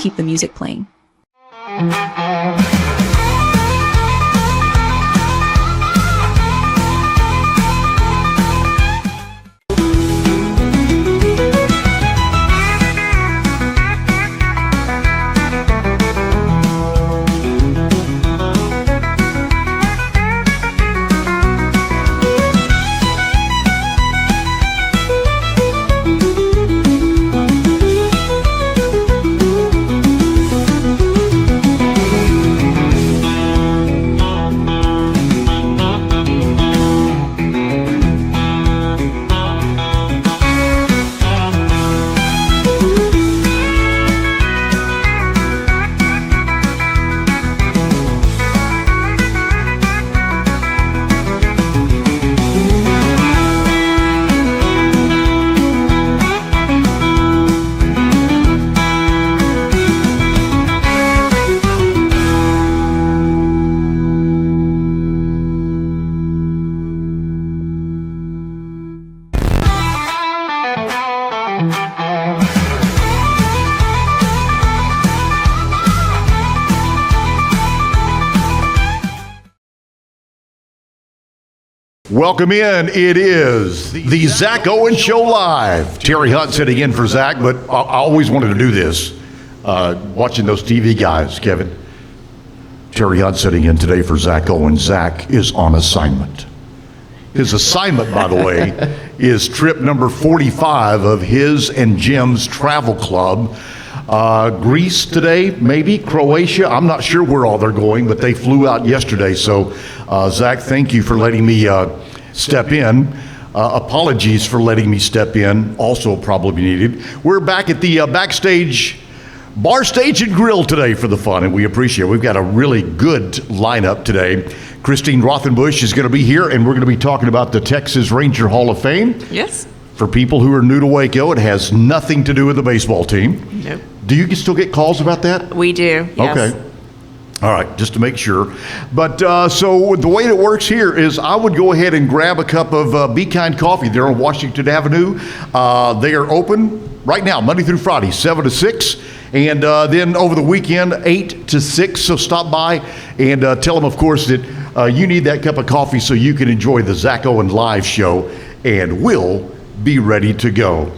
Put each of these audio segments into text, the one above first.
keep the music playing. Welcome in. It is the Zach Owens Show Live. Terry Hunt sitting in for Zach, but I always wanted to do this. Watching those TV guys, Kevin. Terry Hunt sitting in today for Zach Owens. Zach is on assignment. His assignment, by the way, is trip number 45 of his and Jim's travel club. Greece today, maybe Croatia. I'm not sure where all they're going, but they flew out yesterday. So, Zach, thank you for letting me step in. Apologies for letting me step in. Also probably needed. We're back at the backstage bar stage and grill today for the fun, and we appreciate it. We've got a really good lineup today. Christine Rothenbush is going to be here, and we're going to be talking about the Texas Ranger Hall of Fame. Yes. For people who are new to Waco, it has nothing to do with the baseball team. Nope. Do you still get calls about that? We do, yes. Okay. All right, just to make sure. But so the way it works here is I would go ahead and grab a cup of Be Kind coffee there on Washington Avenue. They are open right now, Monday through Friday, 7 to 6. And then over the weekend, 8 to 6. So stop by and tell them, of course, that you need that cup of coffee so you can enjoy the Zach Owen live show, and we'll be ready to go.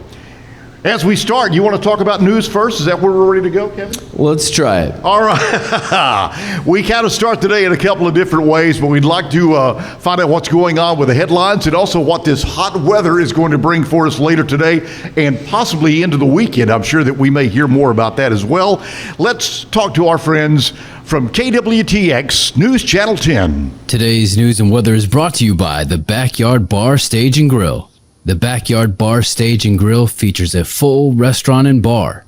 As we start, you want to talk about news first? Is that where we're ready to go, Kevin? Let's try it. All right. We kind of start today in a couple of different ways, but we'd like to find out what's going on with the headlines and also what this hot weather is going to bring for us later today and possibly into the weekend. I'm sure that we may hear more about that as well. Let's talk to our friends from KWTX News Channel 10. Today's news and weather is brought to you by the Backyard Bar, Stage and Grill. The Backyard Bar, Stage and Grill features a full restaurant and bar,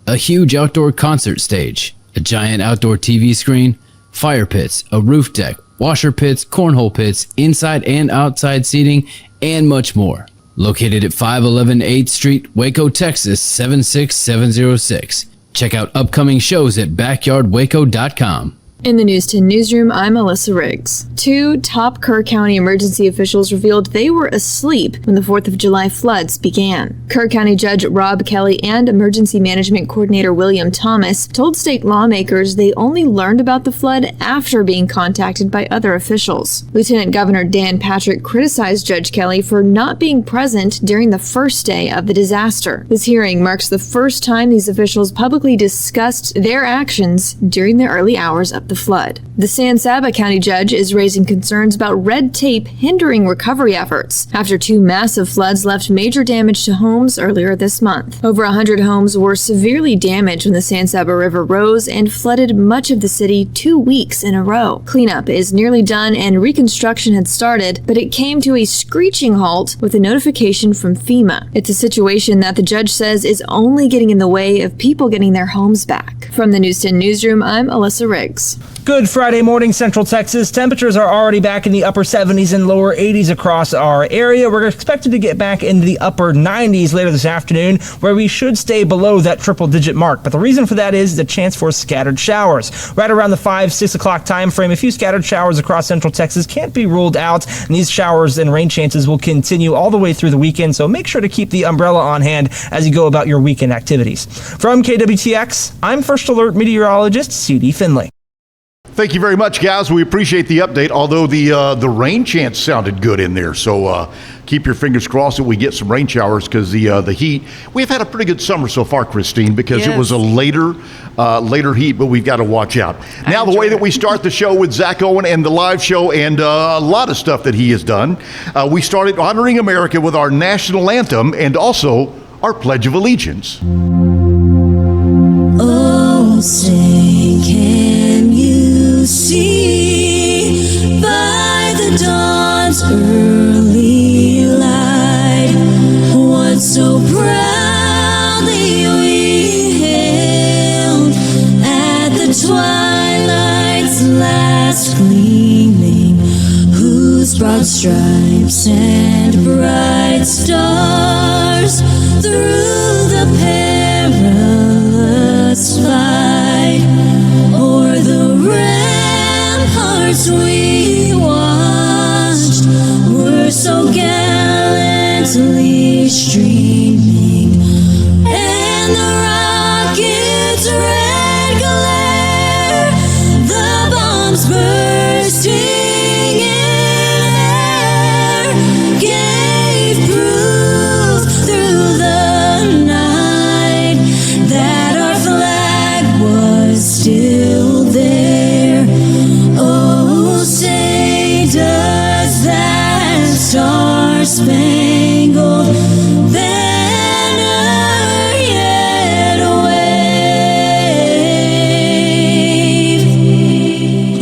a huge outdoor concert stage, a giant outdoor TV screen, fire pits, a roof deck, washer pits, cornhole pits, inside and outside seating, and much more. Located at 511 8th Street, Waco, Texas, 76706. Check out upcoming shows at backyardwaco.com. In the News 10 newsroom, I'm Alyssa Riggs. Two top Kerr County emergency officials revealed they were asleep when the 4th of July floods began. Kerr County Judge Rob Kelly and Emergency Management Coordinator William Thomas told state lawmakers they only learned about the flood after being contacted by other officials. Lieutenant Governor Dan Patrick criticized Judge Kelly for not being present during the first day of the disaster. This hearing marks the first time these officials publicly discussed their actions during the early hours of the flood. The San Saba County judge is raising concerns about red tape hindering recovery efforts after two massive floods left major damage to homes earlier this month. Over 100 homes were severely damaged when the San Saba River rose and flooded much of the city 2 weeks in a row. Cleanup is nearly done and reconstruction had started, but it came to a screeching halt with a notification from FEMA. It's a situation that the judge says is only getting in the way of people getting their homes back. From the News 10 newsroom, I'm Alyssa Riggs. Good Friday morning, Central Texas. Temperatures are already back in the upper 70s and lower 80s across our area. We're expected to get back into the upper 90s later this afternoon, where we should stay below that triple-digit mark. But the reason for that is the chance for scattered showers. Right around the 5-6 o'clock time frame, a few scattered showers across Central Texas can't be ruled out, and these showers and rain chances will continue all the way through the weekend, so make sure to keep the umbrella on hand as you go about your weekend activities. From KWTX, I'm First Alert Meteorologist C.D. Finley. Thank you very much, guys. We appreciate the update, although the rain chance sounded good in there. So keep your fingers crossed that we get some rain showers, because the heat, we've had a pretty good summer so far, Christine, because it was a later heat, but we've got to watch out. Now, the way that we start the show with Zach Owen and the live show and a lot of stuff that he has done, we started honoring America with our national anthem and also our Pledge of Allegiance. Oh, say can you see by the dawn's early light what so proudly we hailed at the twilight's last gleaming, whose broad stripes and bright stars through the perilous fight o'er the ramparts we watched were so gallantly streaming, and the rocket's red glare, the bombs bursting in air, gave proof through the night that our flag was still there. Oh, say does that star-spangled banner yet wave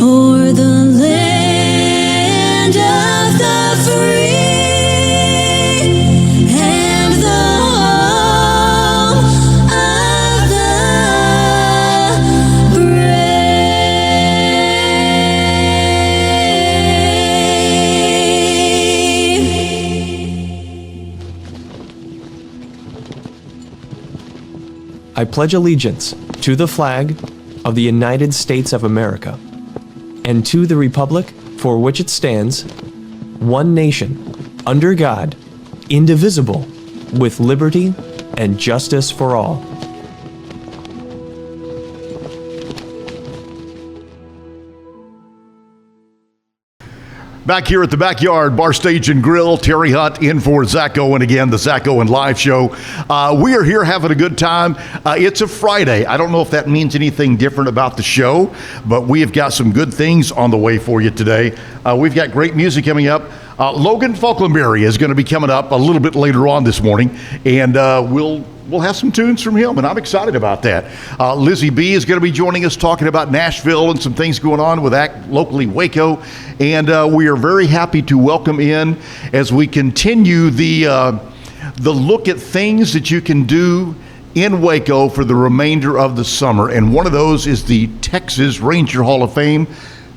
o'er the land of the free and the home of the I pledge allegiance to the flag of the United States of America and to the republic for which it stands, one nation, under God, indivisible, with liberty and justice for all. Back here at the Backyard Bar, Stage, and Grill, Terry Hunt in for Zach Owen again, the Zach Owen Live Show. We are here having a good time. It's a Friday. I don't know if that means anything different about the show, but we have got some good things on the way for you today. We've got great music coming up. Logan Faulkenbery is going to be coming up a little bit later on this morning, and we'll have some tunes from him, and I'm excited about that. Lizzie B is going to be joining us talking about Nashville and some things going on with Act Locally Waco, and we are very happy to welcome in as we continue the look at things that you can do in Waco for the remainder of the summer, and one of those is the Texas Ranger Hall of Fame.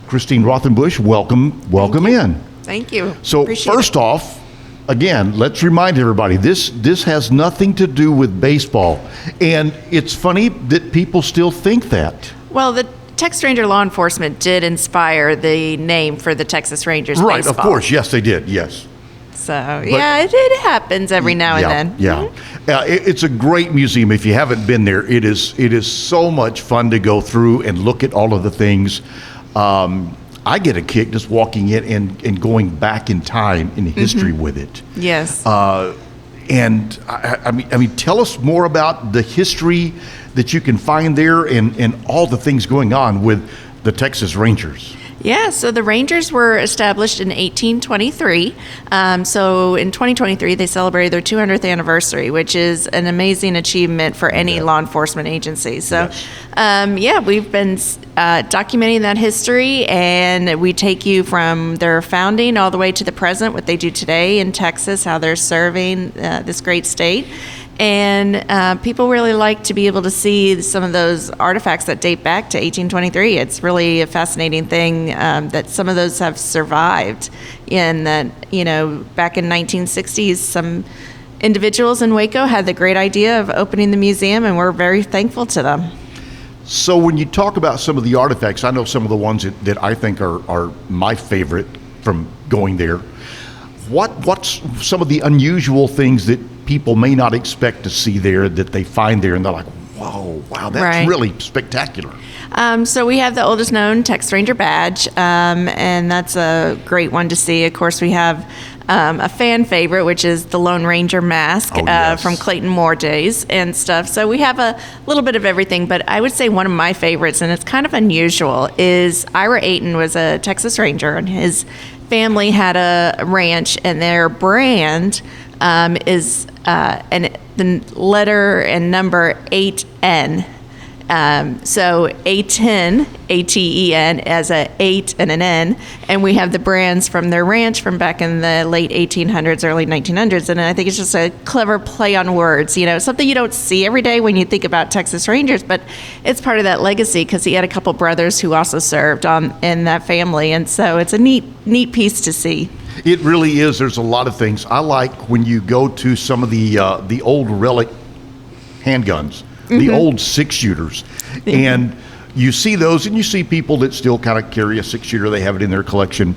Christine Rothenbush, welcome in. Thank you. So first off, again, let's remind everybody, this has nothing to do with baseball. And it's funny that people still think that. Well, the Texas Ranger Law Enforcement did inspire the name for the Texas Rangers Right, baseball. of course. Yes, they did. Yes. So, it happens every now and then. Yeah. It's a great museum. If you haven't been there, it is so much fun to go through and look at all of the things. I get a kick just walking in and going back in time in history with it. Yes. And I mean, tell us more about the history that you can find there and all the things going on with the Texas Rangers. Yeah, so the Rangers were established in 1823. So in 2023, they celebrated their 200th anniversary, which is an amazing achievement for any law enforcement agency. So, we've been documenting that history, and we take you from their founding all the way to the present, what they do today in Texas, how they're serving this great state. And people really like to be able to see some of those artifacts that date back to 1823. It's really a fascinating thing that some of those have survived. In that, back in 1960s, some individuals in Waco had the great idea of opening the museum, and we're very thankful to them. So when you talk about some of the artifacts, I know some of the ones that I think are my favorite from going there. What's some of the unusual things that people may not expect to see there that they find there and they're like, wow, that's Right. really spectacular. So we have the oldest known Texas Ranger badge, and that's a great one to see. Of course, we have a fan favorite, which is the Lone Ranger mask Oh, yes. from Clayton Moore days and stuff. So we have a little bit of everything, but I would say one of my favorites, and it's kind of unusual, is Ira Ayton was a Texas Ranger, and his family had a ranch, and their brand is the letter and number 8N. So A10, ATEN, as a 8 and an N, and we have the brands from their ranch from back in the late 1800s, early 1900s, and I think it's just a clever play on words, something you don't see every day when you think about Texas Rangers, but it's part of that legacy because he had a couple brothers who also served in that family, and so it's a neat piece to see. It really is. There's a lot of things. I like when you go to some of the old relic handguns, the old 6-shooters, and you see those, and you see people that still kind of carry a 6-shooter. They have it in their collection.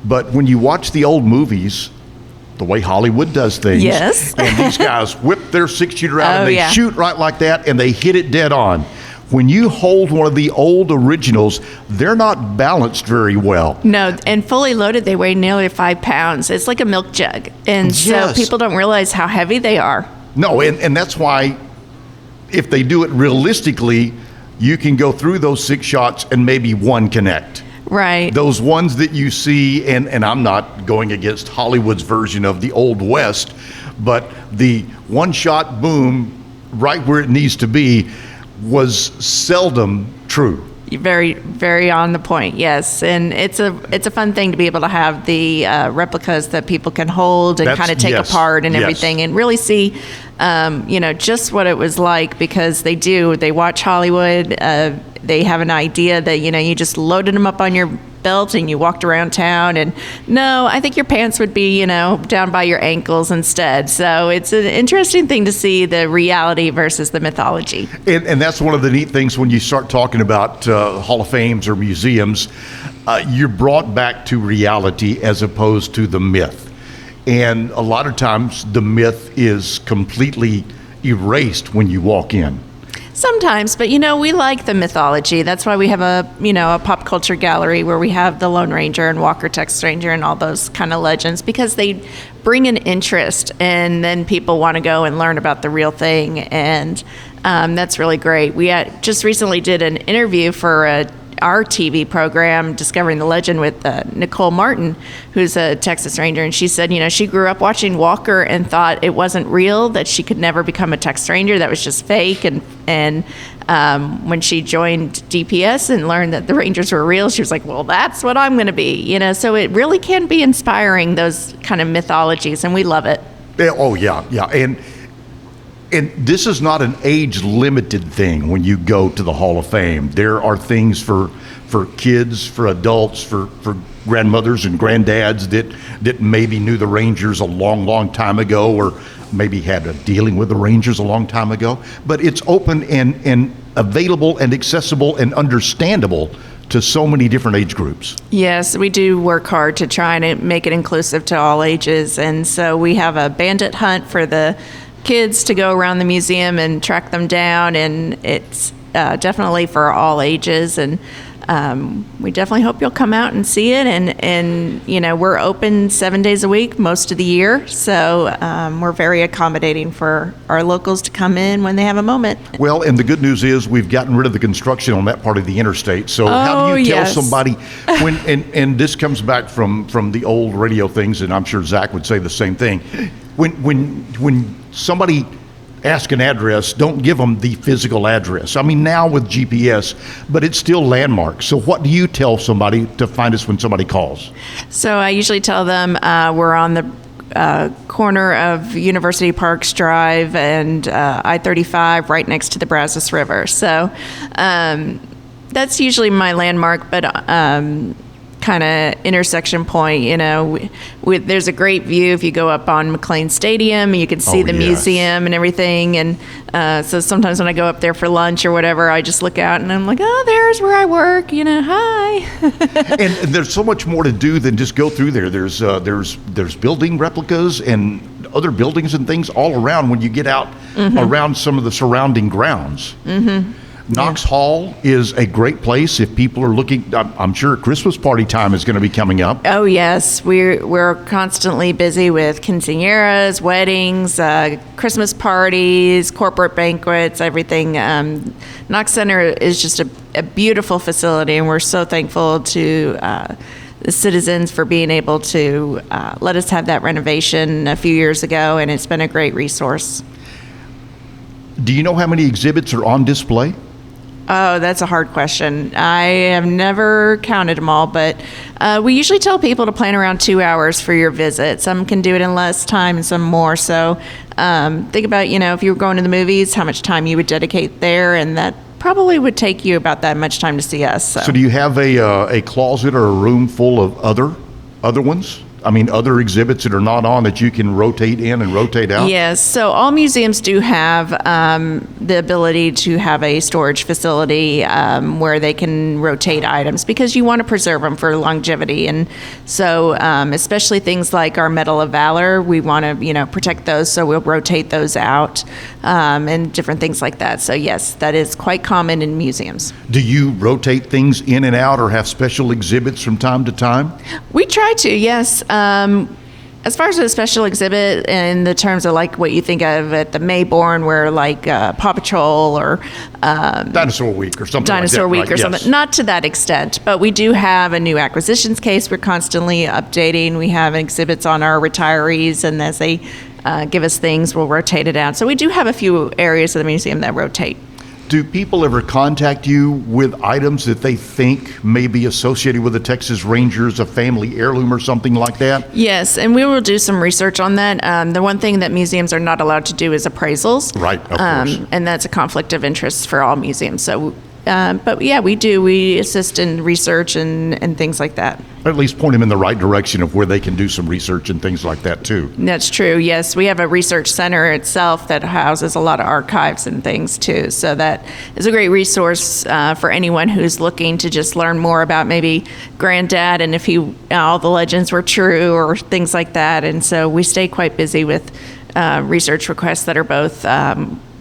But when you watch the old movies, the way Hollywood does things, Yes. and these guys whip their 6-shooter out and Oh, they yeah. shoot right like that, and they hit it dead on. When you hold one of the old originals, they're not balanced very well. No, and fully loaded, they weigh nearly 5 pounds. It's like a milk jug. And so Yes. people don't realize how heavy they are. No, and that's why if they do it realistically, you can go through those 6 shots and maybe one connect. Right. Those ones that you see, and I'm not going against Hollywood's version of the Old West, but the one shot boom right where it needs to be was seldom true. Very, very on the point. Yes, and it's a fun thing to be able to have the replicas that people can hold and That's- kind of take yes, apart and yes. everything, and really see, just what it was like, because they watch Hollywood. They have an idea that you just loaded them up on your belt and you walked around town, and no, I think your pants would be down by your ankles instead. So it's an interesting thing to see the reality versus the mythology. And that's one of the neat things when you start talking about Hall of Fames or museums, you're brought back to reality as opposed to the myth. And a lot of times the myth is completely erased when you walk in. Sometimes, but we like the mythology. That's why we have a pop culture gallery where we have the Lone Ranger and Walker Texas Ranger and all those kind of legends, because they bring an interest, and then people want to go and learn about the real thing, and that's really great. We just recently did an interview for our TV program, Discovering the Legend, with Nicole Martin, who's a Texas Ranger, and she said, she grew up watching Walker and thought it wasn't real, that she could never become a Texas Ranger, that was just fake, and when she joined DPS and learned that the Rangers were real, she was like, well, that's what I'm going to be, so it really can be inspiring, those kind of mythologies, and we love it. Oh, yeah. And this is not an age-limited thing when you go to the Hall of Fame. There are things for kids, for adults, for grandmothers and granddads that maybe knew the Rangers a long, long time ago, or maybe had a dealing with the Rangers a long time ago. But it's open and available and accessible and understandable to so many different age groups. Yes, we do work hard to try and make it inclusive to all ages. And so we have a bandit hunt for the kids to go around the museum and track them down, and it's definitely for all ages, and we definitely hope you'll come out and see it, and we're open 7 days a week most of the year, so we're very accommodating for our locals to come in when they have a moment. Well, and the good news is we've gotten rid of the construction on that part of the interstate. So how do you tell yes. somebody when, and this comes back from the old radio things, and I'm sure Zach would say the same thing. When somebody asks an address, don't give them the physical address. I mean, now with GPS, but it's still landmarks. So what do you tell somebody to find us when somebody calls? So I usually tell them we're on the corner of University Parks Drive and I-35, right next to the Brazos River. So that's usually my landmark, but kind of intersection point, there's a great view if you go up on McLean Stadium. You can see the museum and everything. And so sometimes when I go up there for lunch or whatever, I just look out and I'm like, oh, there's where I work, hi. And there's so much more to do than just go through there. There's building replicas and other buildings and things all around when you get out around some of the surrounding grounds. Knox Hall is a great place if people are looking. I'm sure Christmas party time is going to be coming up. Oh yes, we're constantly busy with quinceañeras, weddings, Christmas parties, corporate banquets, everything. Knox Center is just a beautiful facility, and we're so thankful to the citizens for being able to let us have that renovation a few years ago, and it's been a great resource. Do you know how many exhibits are on display? Oh, that's a hard question. I have never counted them all, but we usually tell people to plan around 2 hours for your visit. Some can do it in less time and some more. So think about, if you were going to the movies, how much time you would dedicate there, and that probably would take you about that much time to see us. So do you have a closet or a room full of other ones? Other exhibits that are not on that you can rotate in and rotate out? Yes. So all museums do have the ability to have a storage facility where they can rotate items because you want to preserve them for longevity. And so especially things like our Medal of Valor, we want to, protect those. So we'll rotate those out and different things like that. So yes, that is quite common in museums. Do you rotate things in and out or have special exhibits from time to time? We try to, yes. As far as a special exhibit in the terms of like what you think of at the Mayborn, where like Paw Patrol or Dinosaur Week or something Dinosaur like that, Week right? or something. Yes. Not to that extent, but we do have a new acquisitions case we're constantly updating. We have exhibits on our retirees, and as they give us things, we'll rotate it out. So we do have a few areas of the museum that rotate. Do people ever contact you with items that they think may be associated with the Texas Rangers, a family heirloom or something like that? Yes, and we will do some research on that. The one thing that museums are not allowed to do is appraisals. Right, of course. And that's a conflict of interest for all museums. So, but yeah, we do. We assist in research and things like that. Or at least point them in the right direction of where they can do some research and things like that too. That's true. Yes, we have a research center itself that houses a lot of archives and things too. So that is a great resource for anyone who's looking to just learn more about maybe Granddad and if all the legends were true or things like that. And so we stay quite busy with research requests that are both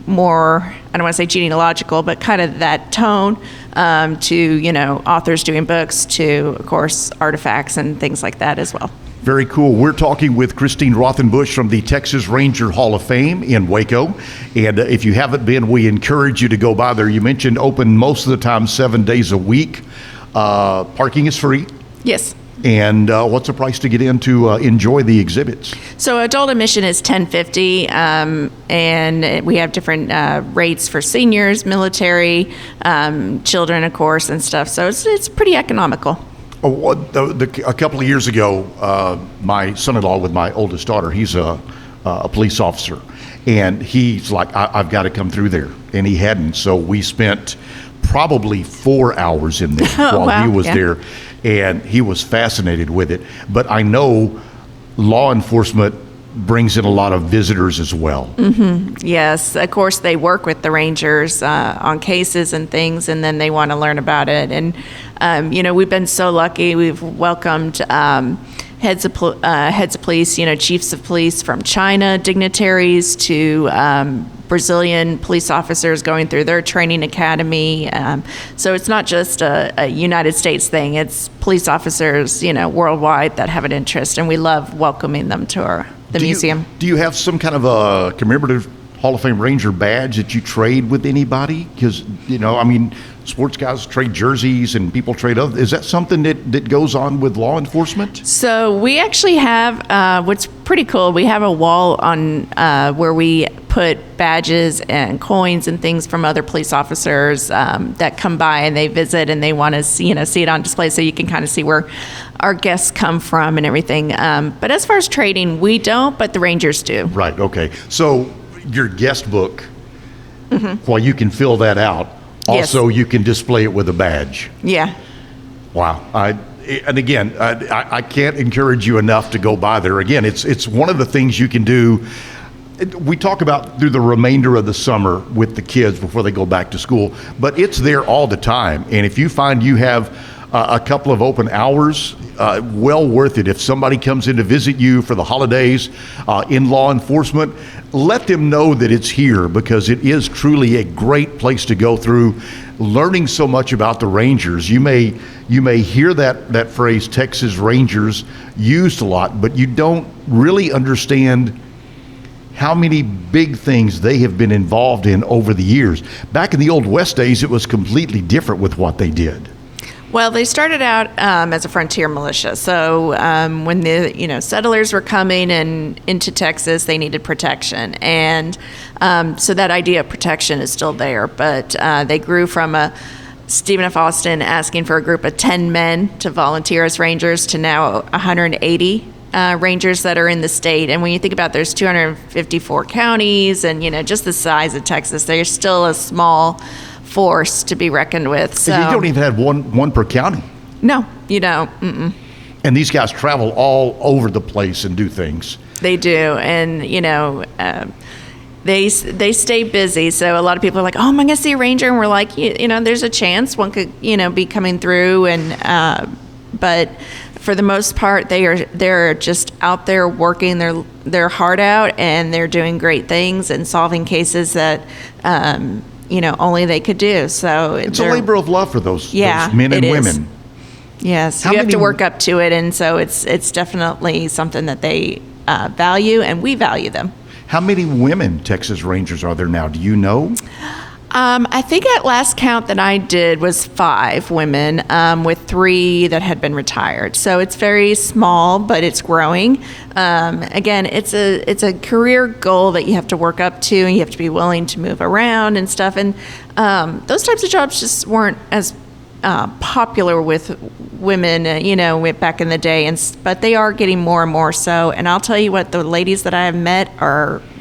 more, I don't want to say genealogical, but kind of that tone to, authors doing books to, of course, artifacts and things like that as well. Very cool. We're talking with Christine Rothenbush from the Texas Ranger Hall of Fame in Waco. And if you haven't been, we encourage you to go by there. You mentioned open most of the time 7 days a week. Parking is free. Yes. And what's the price to get in to enjoy the exhibits? So adult admission is $10.50, and we have different rates for seniors, military, children, of course, and stuff. So it's pretty economical. A couple of years ago, my son-in-law with my oldest daughter, he's a police officer, and he's like, I've got to come through there, and he hadn't. So we spent probably 4 hours in there while wow. he was Yeah. there, and he was fascinated with it. But I know law enforcement brings in a lot of visitors as well. Mm-hmm. Yes, of course, they work with the Rangers on cases and things, and then they want to learn about it. And, we've been so lucky. We've welcomed heads of police, chiefs of police from China, dignitaries to Brazilian police officers going through their training academy. So it's not just a United States thing. It's police officers, worldwide that have an interest, and we love welcoming them to the museum. Do you have some kind of a commemorative Hall of Fame Ranger badge that you trade with anybody? Because, sports guys trade jerseys and people trade other. Is that something that goes on with law enforcement? So we actually have what's pretty cool. We have a wall on where we put badges and coins and things from other police officers that come by and they visit and they want to see it on display, so you can kind of see where our guests come from and everything. But as far as trading, we don't, but the Rangers do. Right, okay. So your guest book, while you can fill that out, also you can display it with a badge. Yeah. Wow. And again, I can't encourage you enough to go by there. Again, it's one of the things you can do. We talk about through the remainder of the summer with the kids before they go back to school, but it's there all the time. And if you find you have a couple of open hours, well worth it. If somebody comes in to visit you for the holidays in law enforcement, let them know that it's here, because it is truly a great place to go through, learning so much about the Rangers. You may hear that phrase Texas Rangers used a lot, but you don't really understand how many big things they have been involved in over the years. Back in the old West days, it was completely different with what they did. Well, they started out as a frontier militia. So when the settlers were coming into Texas, they needed protection, and so that idea of protection is still there. But they grew from Stephen F. Austin asking for a group of 10 men to volunteer as Rangers to now 180 Rangers that are in the state. And when you think about, there's 254 counties, and just the size of Texas, they're still a small force to be reckoned with. So you don't even have one per county. No, you don't. Mm-mm. And these guys travel all over the place and do things. They do, and they stay busy. So a lot of people are like, "Oh, am I going to see a Ranger?" And we're like, there's a chance one could be coming through, and but for the most part, they're just out there working their heart out, and they're doing great things and solving cases that only they could do. So it's a labor of love for those men and women. Yes, you have to work up to it, and so it's definitely something that they value, and we value them. How many women Texas Rangers are there now? Do you know? I think at last count that I did was 5 women, with 3 that had been retired. So it's very small, but it's growing. Again, it's a career goal that you have to work up to, and you have to be willing to move around and stuff. And those types of jobs just weren't as popular with women, back in the day. But they are getting more and more so. And I'll tell you what, the ladies that I have met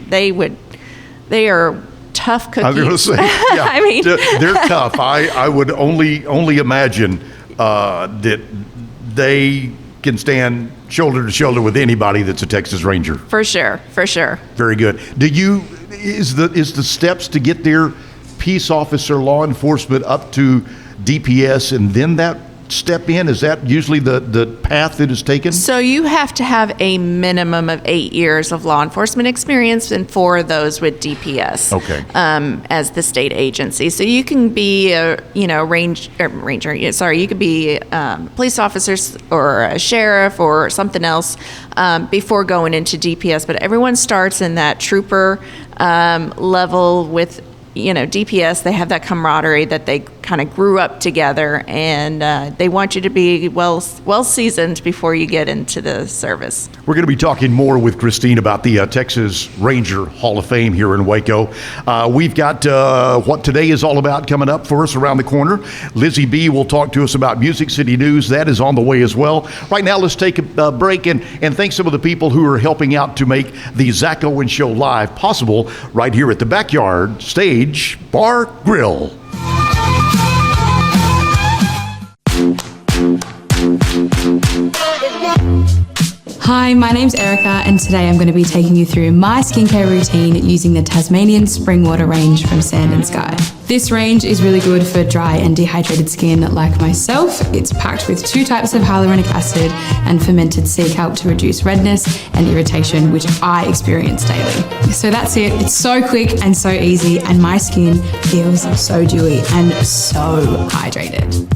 they are tough cookies. I was going to say, yeah, I mean, they're tough. I would only imagine that they can stand shoulder to shoulder with anybody that's a Texas Ranger. For sure. Very good. Is the steps to get their peace officer, law enforcement up to DPS, and then that step in? Is that usually the path that is taken? So you have to have a minimum of 8 years of law enforcement experience, and 4 of those with DPS. Okay. As the state agency. So you can be a ranger. Sorry, you could be a police officer or a sheriff or something else before going into DPS. But everyone starts in that trooper level with DPS. They have that camaraderie that they kind of grew up together, and they want you to be well seasoned before you get into the service. We're going to be talking more with Christine about the Texas Ranger Hall of Fame here in Waco. We've got what today is all about coming up for us around the corner. Lizzie B will talk to us about Music City News. That is on the way as well. Right now, let's take a break and thank some of the people who are helping out to make the Zach Owens Show Live possible right here at the Backyard Stage Bar Grill. Hi, my name's Erica, and today I'm going to be taking you through my skincare routine using the Tasmanian Spring Water range from Sand and Sky. This range is really good for dry and dehydrated skin like myself. It's packed with 2 types of hyaluronic acid and fermented sea kelp to reduce redness and irritation, which I experience daily. So that's it. It's so quick and so easy, and my skin feels so dewy and so hydrated.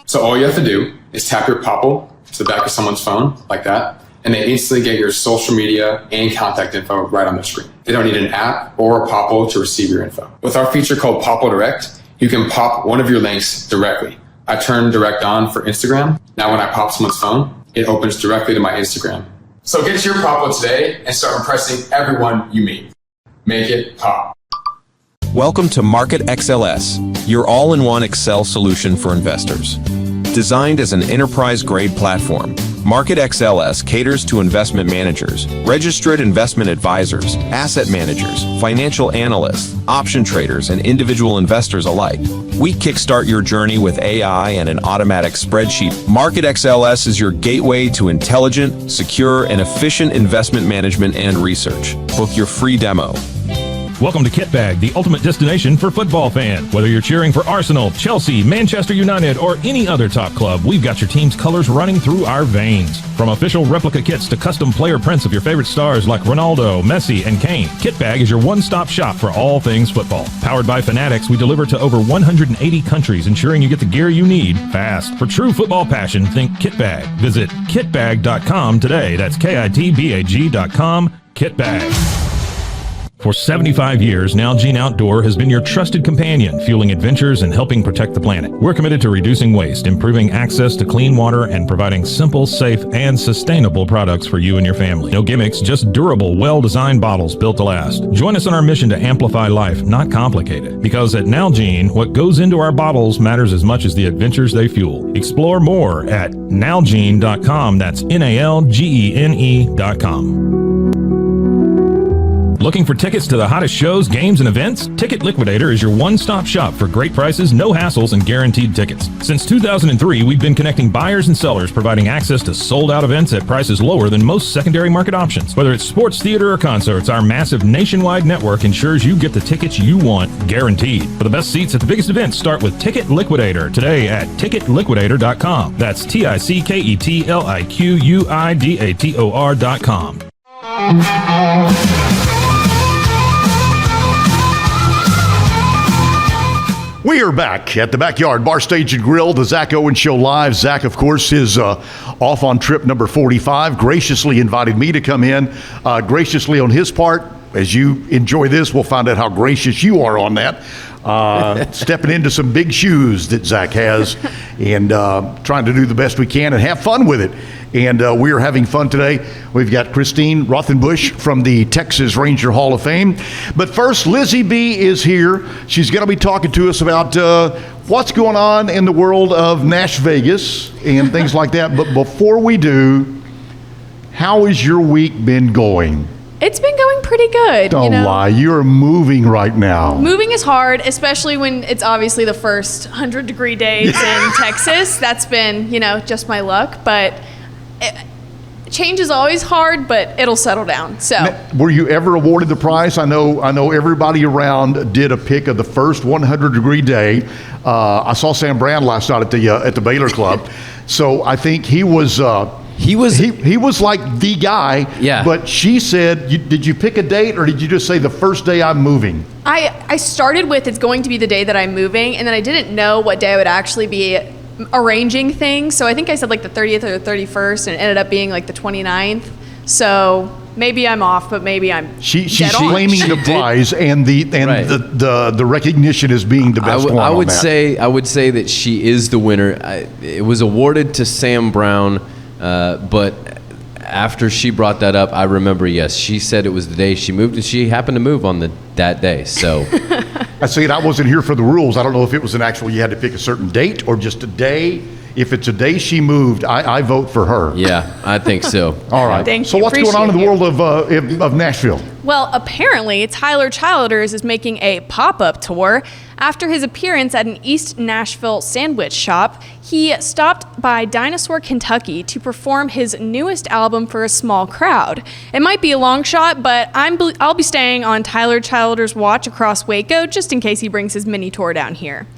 So all you have to do is tap your Popple to the back of someone's phone, like that, and they instantly get your social media and contact info right on their screen. They don't need an app or a Popple to receive your info. With our feature called Popple Direct, you can pop one of your links directly. I turned Direct on for Instagram. Now when I pop someone's phone, it opens directly to my Instagram. So get your pop up today and start impressing everyone you meet. Make it pop. Welcome to Market XLS, your all-in-one Excel solution for investors. Designed as an enterprise-grade platform, Market XLS caters to investment managers, registered investment advisors, asset managers, financial analysts, option traders, and individual investors alike. We kickstart your journey with AI and an automatic spreadsheet. Market XLS is your gateway to intelligent, secure, and efficient investment management and research. Book your free demo. Welcome to Kitbag, the ultimate destination for football fans. Whether you're cheering for Arsenal, Chelsea, Manchester United, or any other top club, we've got your team's colors running through our veins. From official replica kits to custom player prints of your favorite stars like Ronaldo, Messi, and Kane, Kitbag is your one-stop shop for all things football. Powered by Fanatics, we deliver to over 180 countries, ensuring you get the gear you need fast. For true football passion, think Kitbag. Visit kitbag.com today. That's kitbag.com. Kitbag. For 75 years, Nalgene Outdoor has been your trusted companion, fueling adventures and helping protect the planet. We're committed to reducing waste, improving access to clean water, and providing simple, safe, and sustainable products for you and your family. No gimmicks, just durable, well-designed bottles built to last. Join us on our mission to amplify life, not complicate it. Because at Nalgene, what goes into our bottles matters as much as the adventures they fuel. Explore more at nalgene.com. That's NALGENE.com. Looking for tickets to the hottest shows, games, and events? Ticket Liquidator is your one-stop shop for great prices, no hassles, and guaranteed tickets. Since 2003, we've been connecting buyers and sellers, providing access to sold-out events at prices lower than most secondary market options. Whether it's sports, theater, or concerts, our massive nationwide network ensures you get the tickets you want, guaranteed. For the best seats at the biggest events, start with Ticket Liquidator today at ticketliquidator.com. That's TICKETLIQUIDATOR.com. We are back at the Backyard Bar, Stage, and Grill, the Zach Owens Show Live. Zach, of course, is off on trip number 45, graciously invited me to come in, graciously on his part. As you enjoy this, we'll find out how gracious you are on that. Stepping into some big shoes that Zach has and trying to do the best we can and have fun with it. And we are having fun today. We've got Christine Rothenbush from the Texas Ranger Hall of Fame. But first, Lizzie B is here. She's going to be talking to us about what's going on in the world of Nash Vegas and things like that. But before we do, how has your week been going? It's been going pretty good. Don't lie. You're moving right now. Moving is hard, especially when it's obviously the first 100-degree days in Texas. That's been, just my luck. But change is always hard, but it'll settle down. So, were you ever awarded the prize? I know everybody around did a pick of the first 100-degree day. I saw Sam Brand last night at the Baylor Club. So I think he was like the guy. Yeah. But she said, did you pick a date or did you just say the first day I'm moving? I started with it's going to be the day that I'm moving, and then I didn't know what day I would actually be arranging things. So I think I said like the 30th or the 31st, and it ended up being like the 29th. So maybe I'm off, but maybe I'm She's claiming the prize and the recognition as being the best one. I would say that she is the winner. It was awarded to Sam Brown, but after she brought that up, I remember, yes, she said it was the day she moved, and she happened to move on that day. So I said I wasn't here for the rules. I don't know if it was you had to pick a certain date or just a day. If it's a day she moved, I vote for her. Yeah, I think so. All right. Thank so you. what's going on in the world of Nashville? Well, apparently, Tyler Childers is making a pop-up tour. After his appearance at an East Nashville sandwich shop, he stopped by Dinosaur, Kentucky to perform his newest album for a small crowd. It might be a long shot, but I'll be staying on Tyler Childers' watch across Waco just in case he brings his mini tour down here.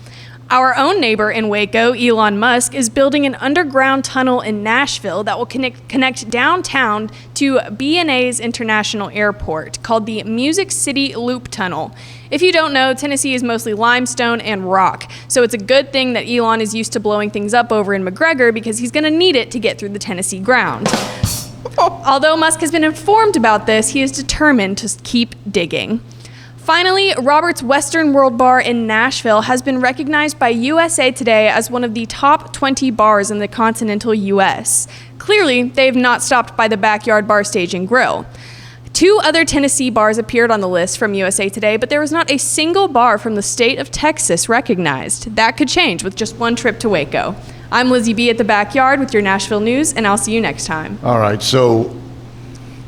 Our own neighbor in Waco, Elon Musk, is building an underground tunnel in Nashville that will connect downtown to B&A's International Airport, called the Music City Loop Tunnel. If you don't know, Tennessee is mostly limestone and rock, so it's a good thing that Elon is used to blowing things up over in McGregor because he's going to need it to get through the Tennessee ground. Although Musk has been informed about this, he is determined to keep digging. Finally, Robert's Western World Bar in Nashville has been recognized by USA Today as one of the top 20 bars in the continental U.S. Clearly, they've not stopped by the Backyard Bar Stage and Grill. 2 other Tennessee bars appeared on the list from USA Today, but there was not a single bar from the state of Texas recognized. That could change with just one trip to Waco. I'm Lizzie B. at the Backyard with your Nashville news, and I'll see you next time. All right, so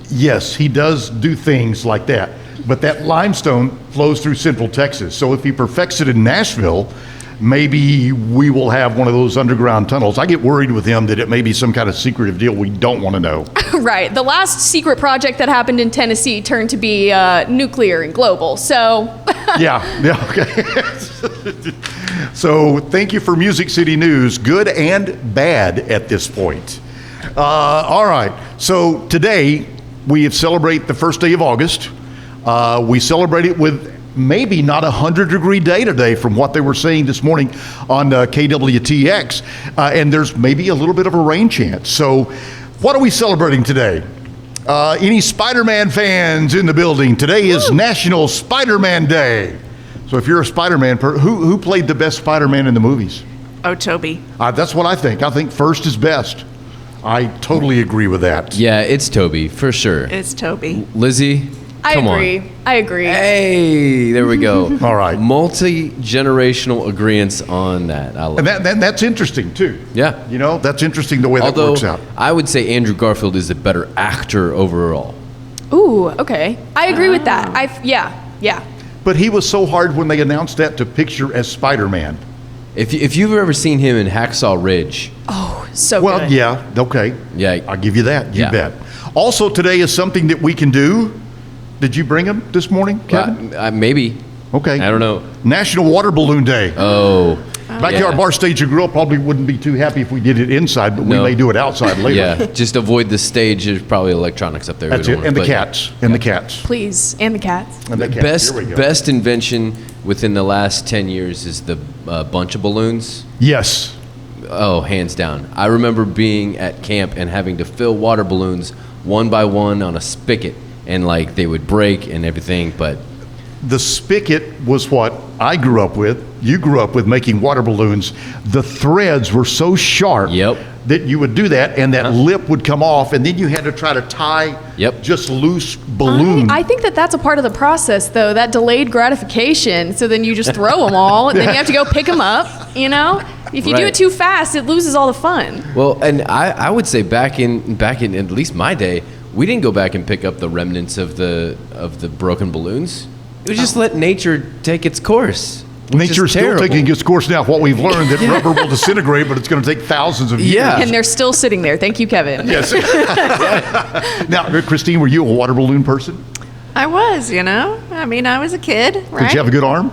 yes, he does do things like that, but that limestone flows through Central Texas. So if he perfects it in Nashville, maybe we will have one of those underground tunnels. I get worried with him that it may be some kind of secretive deal we don't want to know. Right. The last secret project that happened in Tennessee turned to be nuclear and global, so... yeah, okay. So thank you for Music City News, good and bad at this point. All right, so today we celebrate the first day of August. We celebrate it with maybe not 100-degree day today from what they were saying this morning on KWTX, and there's maybe a little bit of a rain chance. So what are we celebrating today? Any Spider-Man fans in the building? Today is National Spider-Man Day. So if you're a Spider-Man, who played the best Spider-Man in the movies? Oh, Toby. That's what I think. I think first is best. I totally agree with that. Yeah, it's Toby, for sure. It's Toby. Lizzie? I Come agree. on. I agree. Hey, there we go. All right. Multi-generational agreements on that. I love And that's interesting, too. Yeah. You know, that's interesting the way that works out. I would say Andrew Garfield is a better actor overall. Ooh, okay. I agree with that. Yeah. But he was so hard when they announced that to picture as Spider-Man. If you've ever seen him in Hacksaw Ridge. Oh, so well, good. yeah, okay. Yeah. I'll give you that. You Yeah. bet. Also, today is something that we can do. Did you bring him this morning, Kevin? Maybe. Okay. I don't know. National Water Balloon Day. Oh. Backyard Bar Stage and Grill probably wouldn't be too happy if we did it inside, but we may do it outside later. Yeah, just avoid the stage. There's probably electronics up there. That's it. And the cats. And the cats. Please. And the cats. And the cats. Here we go. Best invention within the last 10 years is the bunch of balloons. Yes. Oh, hands down. I remember being at camp and having to fill water balloons one by one on a spigot, and like they would break and everything, but the spigot was what I grew up with. You grew up with making water balloons. The threads were so sharp that you would do that, and that lip would come off, and then you had to try to tie just loose balloon. I think that's a part of the process, though, that delayed gratification. So then you just throw them all, and then you have to go pick them up, you know? If you do it too fast, it loses all the fun. Well, and I would say back in at least my day, we didn't go back and pick up the remnants of the broken balloons. We just let nature take its course. Nature's still taking its course now. What we've learned that rubber will disintegrate, but it's going to take thousands of years. Yeah. And they're still sitting there. Thank you, Kevin. Yes. Now, Christine, were you a water balloon person? I was, I mean, I was a kid, right? Did you have a good arm?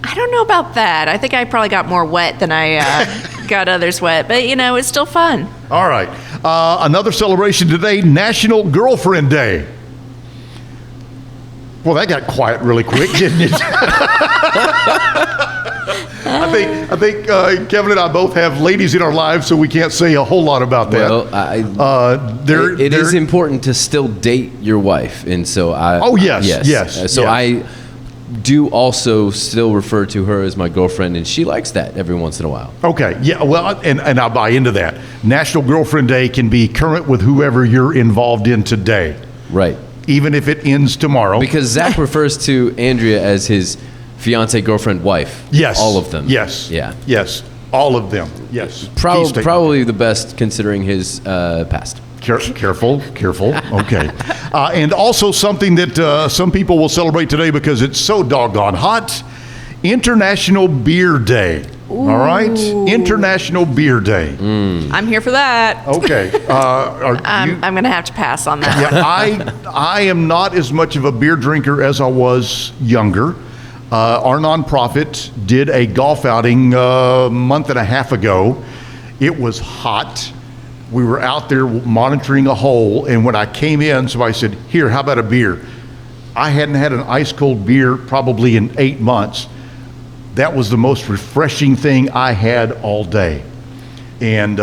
I don't know about that. I think I probably got more wet than I got others wet, but it's still fun. All right. Another celebration today, National Girlfriend Day. Well, that got quiet really quick, didn't it? I think Kevin and I both have ladies in our lives, so we can't say a whole lot about that. Well, it is important to still date your wife, and so I. Oh yes. So I do also still refer to her as my girlfriend, and she likes that every once in a while. Okay, yeah, well, and I buy into that. National Girlfriend Day can be current with whoever you're involved in today. Right. Even if it ends tomorrow. Because Zach refers to Andrea as his fiance, girlfriend, wife. Yes. All of them. Yes. Yeah. Yes. All of them. Yes. Probably the best considering his past. Careful. Okay. And also something that some people will celebrate today because it's so doggone hot. International Beer Day. Ooh. All right? International Beer Day. I'm here for that. Okay. I'm going to have to pass on that. Yeah, I am not as much of a beer drinker as I was younger. Our nonprofit did a golf outing a month and a half ago. It was hot. We were out there monitoring a hole, and when I came in, somebody said, "Here, how about a beer?" I hadn't had an ice cold beer probably in 8 months. That was the most refreshing thing I had all day. And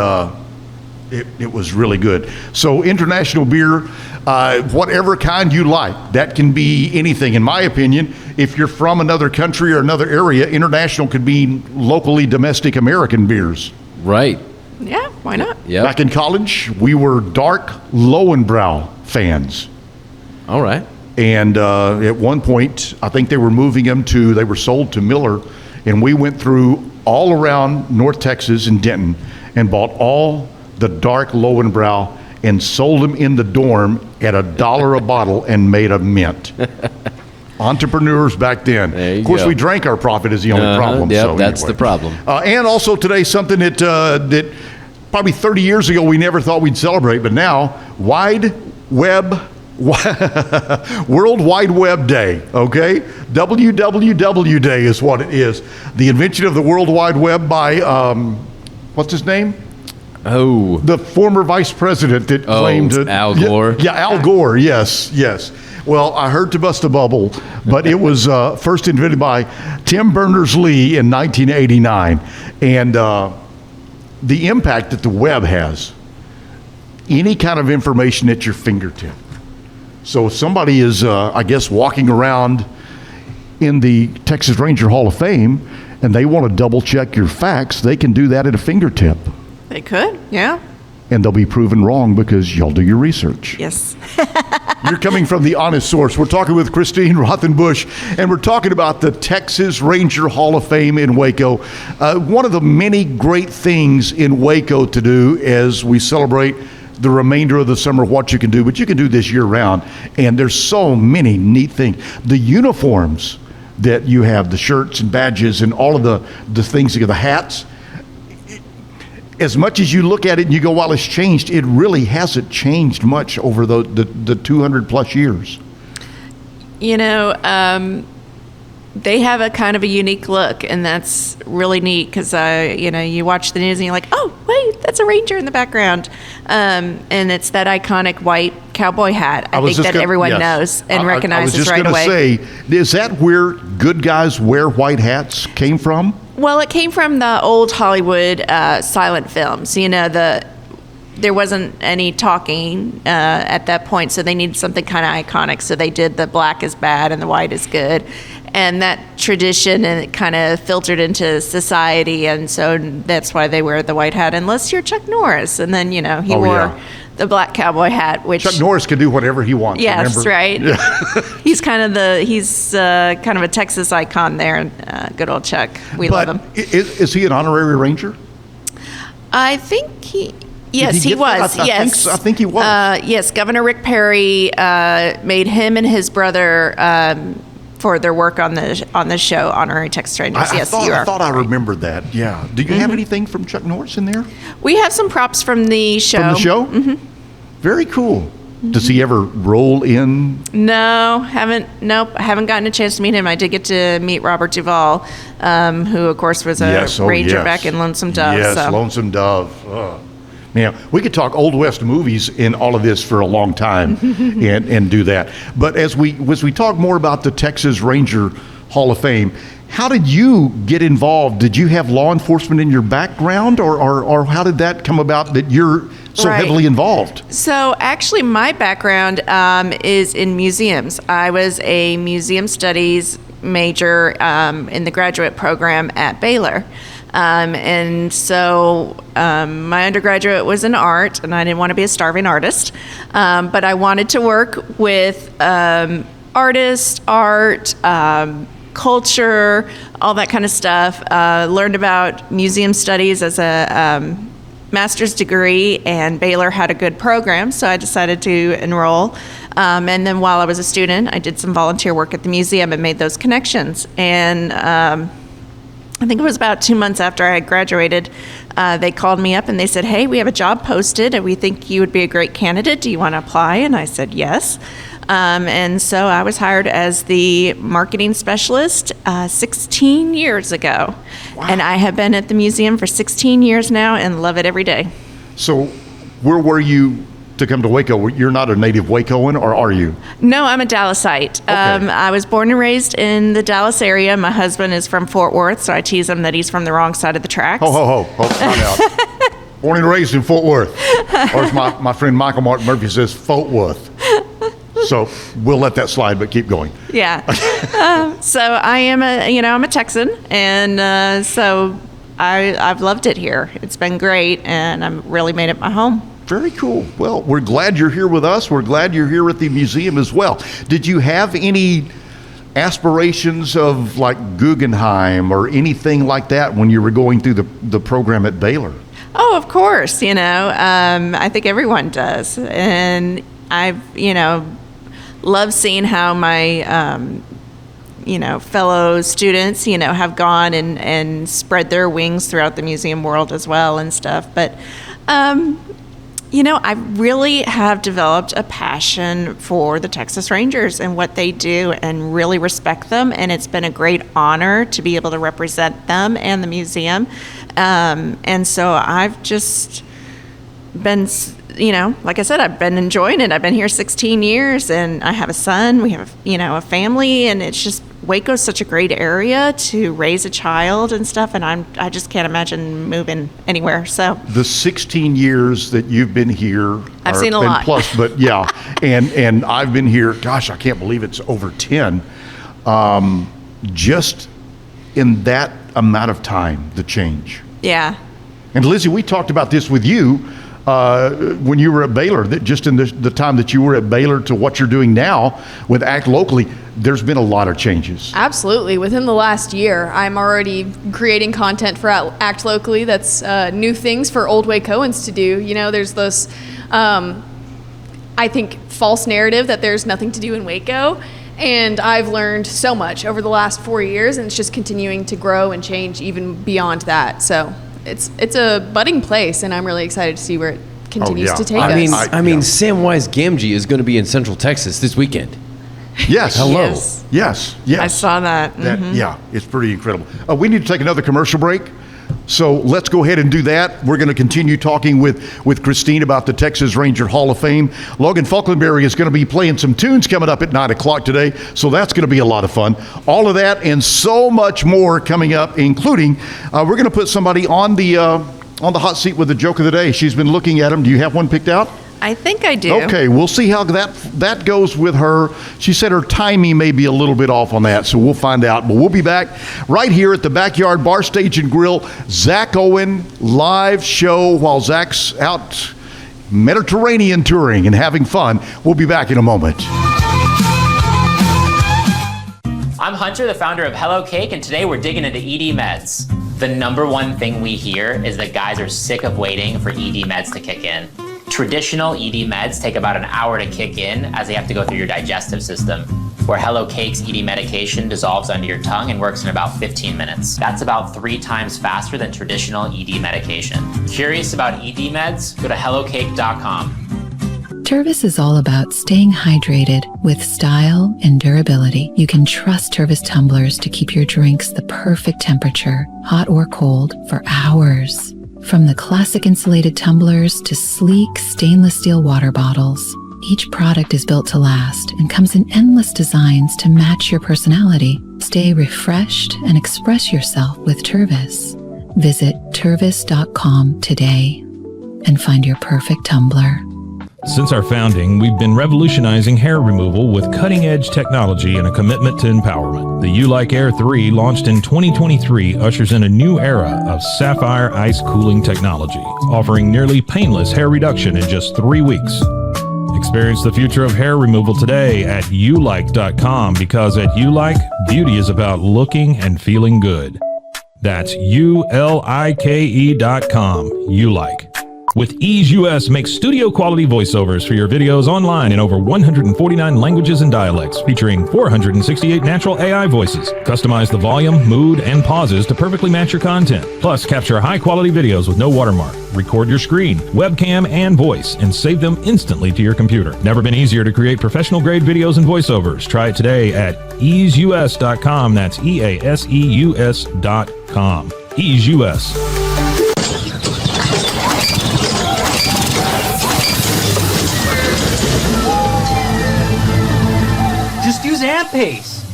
It was really good. So international beer, whatever kind you like, that can be anything. In my opinion, if you're from another country or another area, international could be locally domestic American beers. Right. Yeah, why not? Yeah. Back in college, we were dark Lowenbrau fans. All right. And at one point, I think they were they were sold to Miller, and we went through all around North Texas and Denton and bought all the dark Lowenbrau and sold them in the dorm at $1 a bottle and made a mint. Entrepreneurs back then. Of course, we drank our profit is the only problem. Yep, So that's anyway. the problem. And also today, something that probably 30 years ago we never thought we'd celebrate, but now, World Wide Web Day, okay? WWW Day is what it is. The invention of the World Wide Web by, what's his name? Oh. The former vice president that claimed it. Al Gore? Yeah, Al Gore, yes. Well, I heard to bust a bubble, but it was first invented by Tim Berners-Lee in 1989. And the impact that the web has, any kind of information at your fingertip. So if somebody is, I guess, walking around in the Texas Ranger Hall of Fame and they want to double check your facts, they can do that at a fingertip. They could, yeah. And they'll be proven wrong because y'all do your research. Yes. You're coming from the honest source. We're talking with Christine Rothenbush, and we're talking about the Texas Ranger Hall of Fame in Waco. One of the many great things in Waco to do as we celebrate the remainder of the summer, what you can do, but you can do this year round, and there's so many neat things. The uniforms that you have, the shirts and badges and all of the things, the hats, as much as you look at it and you go, well, it's changed, it really hasn't changed much over the 200 plus years. You know, they have a kind of a unique look, and that's really neat because, you watch the news and you're like, oh, wait, that's a ranger in the background. And it's that iconic white cowboy hat. I think that everyone knows and recognizes right away. I was just going to say, is that where good guys wear white hats came from? Well, it came from the old Hollywood silent films. There wasn't any talking at that point, so they needed something kind of iconic. So they did the black is bad and the white is good. And that tradition, and it kind of filtered into society. And so that's why they wear the white hat, unless you're Chuck Norris. And then, he wore the black cowboy hat, which Chuck Norris can do whatever he wants. Yes, remember? right. Yeah. He's kind of a Texas icon there, and good old Chuck. We love him. Is he an honorary ranger? I think he. Yes, he get was. that? Yes, I think he was. Yes, Governor Rick Perry made him and his brother for their work on the show, Honorary Texas Rangers. I thought I remembered that. Yeah. Do you have anything from Chuck Norris in there? We have some props from the show. From the show? Mm-hmm. Very cool. Mm-hmm. Does he ever roll in? No, haven't gotten a chance to meet him. I did get to meet Robert Duvall, who of course was a ranger back in Lonesome Dove. Yes, so. Lonesome Dove. Now, we could talk Old West movies in all of this for a long time and do that. But as we talk more about the Texas Ranger Hall of Fame, how did you get involved? Did you have law enforcement in your background, or how did that come about that you're so heavily involved? So actually, my background is in museums. I was a museum studies major in the graduate program at Baylor. And so my undergraduate was in art, and I didn't want to be a starving artist, but I wanted to work with artists, art, culture, all that kind of stuff. Learned about museum studies as a master's degree, and Baylor had a good program, so I decided to enroll. And then while I was a student, I did some volunteer work at the museum and made those connections. And I think it was about 2 months after I had graduated, they called me up and they said, hey, we have a job posted and we think you would be a great candidate. Do you want to apply? And I said, yes. And so I was hired as the marketing specialist 16 years ago. Wow. And I have been at the museum for 16 years now and love it every day. So where were you to come to Waco? You're not a native Wacoan, or are you? No, I'm a Dallasite. Okay. I was born and raised in the Dallas area. My husband is from Fort Worth, so I tease him that he's from the wrong side of the tracks. Time out. Born and raised in Fort Worth. Or as my friend Michael Martin Murphy says, Fort Worth. So we'll let that slide, but keep going. Yeah. So I am I'm a Texan, and so I've loved it here. It's been great, and I'm really made it my home. Very cool. Well, we're glad you're here with us. We're glad you're here at the museum as well. Did you have any aspirations of like Guggenheim or anything like that when you were going through the program at Baylor? Oh, of course. I think everyone does, and I've love seeing how my fellow students have gone and spread their wings throughout the museum world as well and stuff. But I really have developed a passion for the Texas Rangers and what they do, and really respect them. And it's been a great honor to be able to represent them and the museum. And so I've just been, like I said, I've been enjoying it. I've been here 16 years, and I have a son. We have, a family, and it's just, Waco's such a great area to raise a child and stuff, and I just can't imagine moving anywhere. So the 16 years that you've been here, I've seen a lot. Plus, but yeah, and I've been here. Gosh, I can't believe it's over 10. Just in that amount of time, the change. Yeah. And Lizzie, we talked about this with you when you were at Baylor. That just in the time that you were at Baylor to what you're doing now with Act Locally, there's been a lot of changes. Absolutely. Within the last year, I'm already creating content for Act Locally that's new things for old Wacoans to do. There's this, I think, false narrative that there's nothing to do in Waco. And I've learned so much over the last 4 years, and it's just continuing to grow and change even beyond that. So it's a budding place, and I'm really excited to see where it continues to take us. I mean, Samwise Gamgee is going to be in Central Texas this weekend. Yes. Hello. Yes. I saw that. Mm-hmm. Yeah, it's pretty incredible. We need to take another commercial break. So let's go ahead and do that. We're going to continue talking with Christine about the Texas Ranger Hall of Fame. Logan Faulkenbery is going to be playing some tunes coming up at 9 o'clock today, so that's going to be a lot of fun. All of that and so much more coming up, including we're going to put somebody on the hot seat with the joke of the day. She's been looking at them. Do you have one picked out? I think I do. Okay, we'll see how that goes with her. She said her timing may be a little bit off on that, so we'll find out. But we'll be back right here at the Backyard Bar, Stage, and Grill. Zach Owen live show while Zach's out Mediterranean touring and having fun. We'll be back in a moment. I'm Hunter, the founder of Hello Cake, and today we're digging into ED meds. The number one thing we hear is that guys are sick of waiting for ED meds to kick in. Traditional ED meds take about an hour to kick in as they have to go through your digestive system, where Hello Cake's ED medication dissolves under your tongue and works in about 15 minutes. That's about 3 times faster than traditional ED medication. Curious about ED meds? Go to hellocake.com. Tervis is all about staying hydrated with style and durability. You can trust Tervis tumblers to keep your drinks the perfect temperature, hot or cold, for hours. From the classic insulated tumblers to sleek stainless steel water bottles, each product is built to last and comes in endless designs to match your personality. Stay refreshed and express yourself with Tervis. Visit tervis.com today and find your perfect tumbler. Since our founding, we've been revolutionizing hair removal with cutting-edge technology and a commitment to empowerment. The U-Like Air 3, launched in 2023, ushers in a new era of sapphire ice cooling technology, offering nearly painless hair reduction in just 3 weeks. Experience the future of hair removal today at ulike.com, because at U-Like, beauty is about looking and feeling good. That's ulike.com. U-Like. With Ease US, make studio quality voiceovers for your videos online in over 149 languages and dialects, featuring 468 natural AI voices. Customize the volume, mood, and pauses to perfectly match your content. Plus, capture high quality videos with no watermark. Record your screen, webcam, and voice, and save them instantly to your computer. Never been easier to create professional grade videos and voiceovers. Try it today at easeus.com. That's EASEUS.com. Ease US. Just use AMPACE.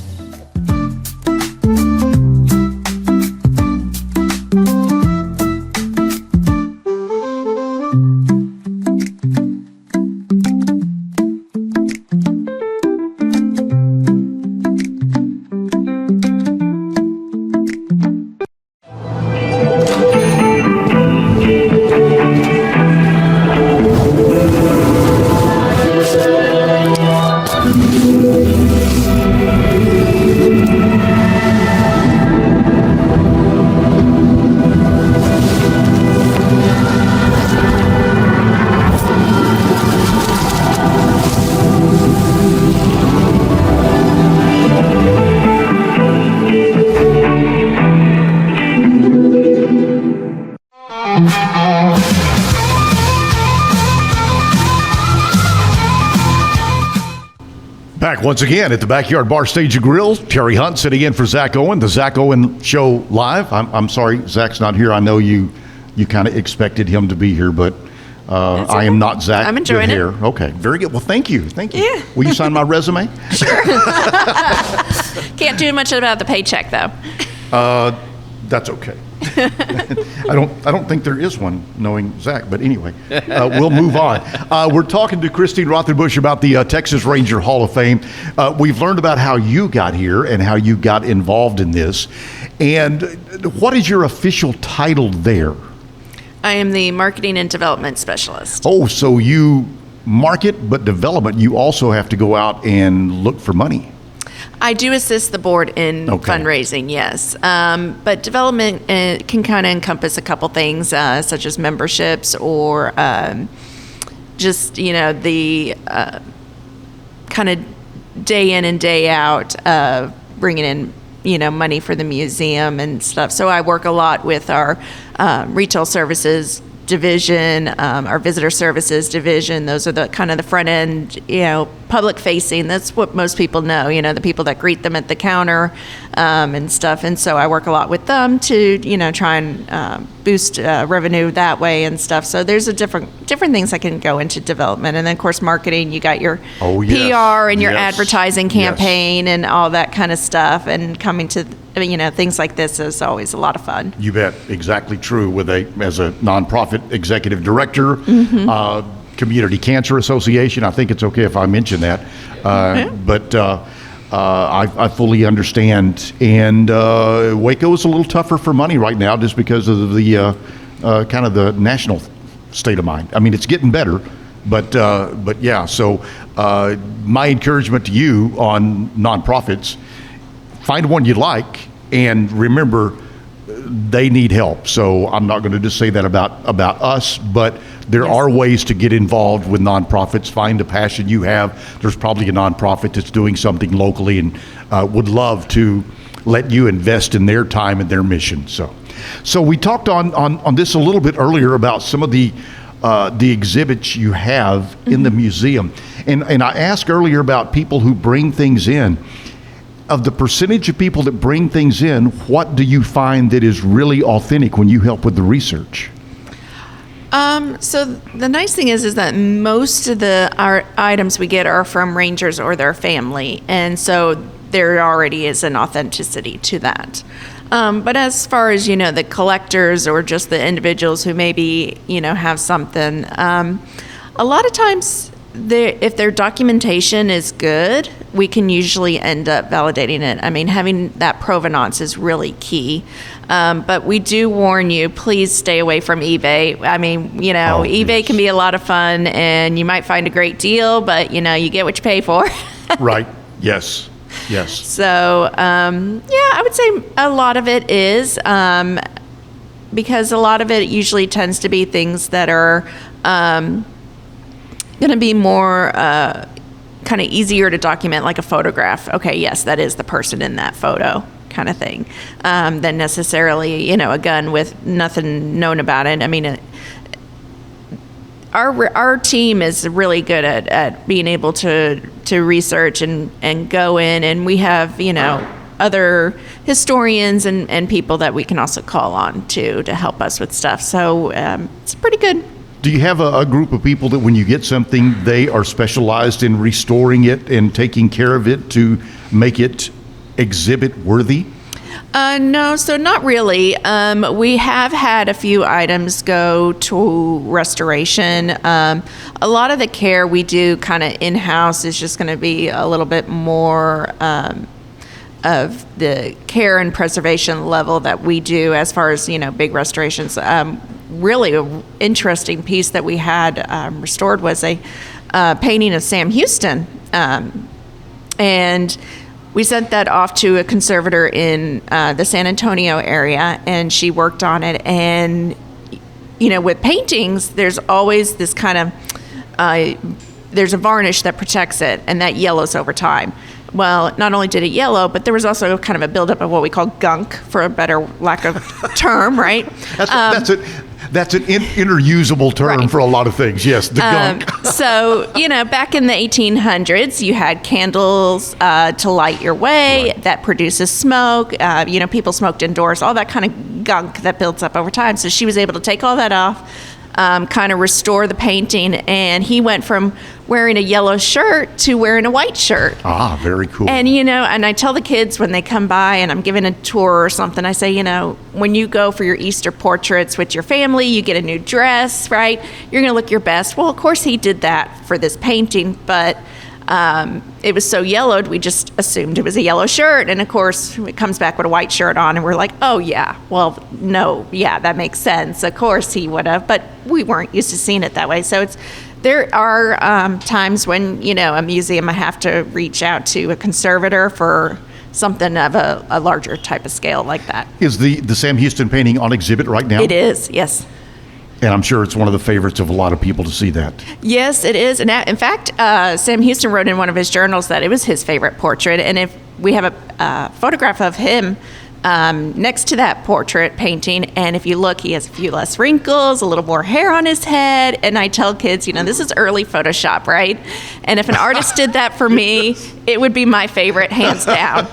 Once again, at the Backyard Bar Stage and Grill, Terry Hunt sitting in for Zach Owen, the Zach Owen Show Live. I'm sorry, Zach's not here. I know you kind of expected him to be here, but I am not Zach. I'm enjoying with it. hair. Okay, very good. Well, thank you. Yeah. Will you sign my resume? Can't do much about the paycheck, though. That's okay. I don't think there is one, knowing Zach. But anyway, we'll move on. We're talking to Christine Rothenbush about the Texas Ranger Hall of Fame. We've learned about how you got here and how you got involved in this. And what is your official title there? I am the marketing and development specialist. Oh, so you market, but development, you also have to go out and look for money. I do assist the board in fundraising, yes. But development can kind of encompass a couple things, such as memberships or just, the kind of day in and day out bringing in, money for the museum and stuff. So I work a lot with our retail services division, our visitor services division. Those are the kind of the front end, public facing. That's what most people know, the people that greet them at the counter and stuff. And so I work a lot with them to, try and boost revenue that way and stuff. So there's different things that can go into development. And then of course, marketing, you got your PR and your advertising campaign and all that kind of stuff. And coming to things like this is always a lot of fun. You bet. Exactly true. As a nonprofit executive director, Community Cancer Association. I think it's okay if I mention that. But I fully understand. And Waco is a little tougher for money right now just because of the kind of the national state of mind. I mean, it's getting better. But yeah, so my encouragement to you on nonprofits, find one you like, and remember, they need help. So I'm not going to just say that about us, but there are ways to get involved with nonprofits. Find a passion you have. There's probably a nonprofit that's doing something locally and would love to let you invest in their time and their mission. So we talked on this a little bit earlier about some of the exhibits you have in the museum. And I asked earlier about people who bring things in. Of the percentage of people that bring things in, what do you find that is really authentic when you help with the research? So the nice thing is that most of our items we get are from rangers or their family. And so there already is an authenticity to that. But as far as, the collectors or just the individuals who maybe, have something, a lot of times if their documentation is good, we can usually end up validating it. I mean, having that provenance is really key. But we do warn you, please stay away from eBay. I mean, eBay can be a lot of fun and you might find a great deal, but you get what you pay for. Right. Yes. So, I would say a lot of it is, because a lot of it usually tends to be things that are, going to be more kind of easier to document, like a photograph. Okay, yes, that is the person in that photo, kind of thing, than necessarily a gun with nothing known about it. I mean, our team is really good at being able to research and go in, and we have other historians and people that we can also call on to help us with stuff. So it's pretty good. Do you have a group of people that when you get something, they are specialized in restoring it and taking care of it to make it exhibit worthy? No, so not really. We have had a few items go to restoration. A lot of the care we do kind of in-house is just going to be a little bit more of the care and preservation level that we do as far as, big restorations. Really an interesting piece that we had restored was a painting of Sam Houston. And we sent that off to a conservator in the San Antonio area, and she worked on it. And, with paintings, there's always this kind of, there's a varnish that protects it, and that yellows over time. Well, not only did it yellow, but there was also kind of a buildup of what we call gunk, for a better lack of term, right? That's an interusable term for a lot of things. Yes, the gunk. So, back in the 1800s, you had candles to light your way that produces smoke. People smoked indoors, all that kind of gunk that builds up over time. So she was able to take all that off, kind of restore the painting, and he went from wearing a yellow shirt to wearing a white shirt. Ah, very cool. And, and I tell the kids when they come by and I'm giving a tour or something, I say, when you go for your Easter portraits with your family, you get a new dress, right? You're going to look your best. Well, of course he did that for this painting, but it was so yellowed, we just assumed it was a yellow shirt. And of course, it comes back with a white shirt on, and we're like, oh, yeah, well, no, yeah, that makes sense. Of course he would have, but we weren't used to seeing it that way. So there are times when, a museum, I have to reach out to a conservator for something of a larger type of scale like that. Is the Sam Houston painting on exhibit right now? It is, yes. And I'm sure it's one of the favorites of a lot of people to see that. Yes, it is. And in fact, Sam Houston wrote in one of his journals that it was his favorite portrait. And if we have a photograph of him next to that portrait painting, and if you look, he has a few less wrinkles, a little more hair on his head. And I tell kids, this is early Photoshop, right? And if an artist did that for me, it would be my favorite, hands down.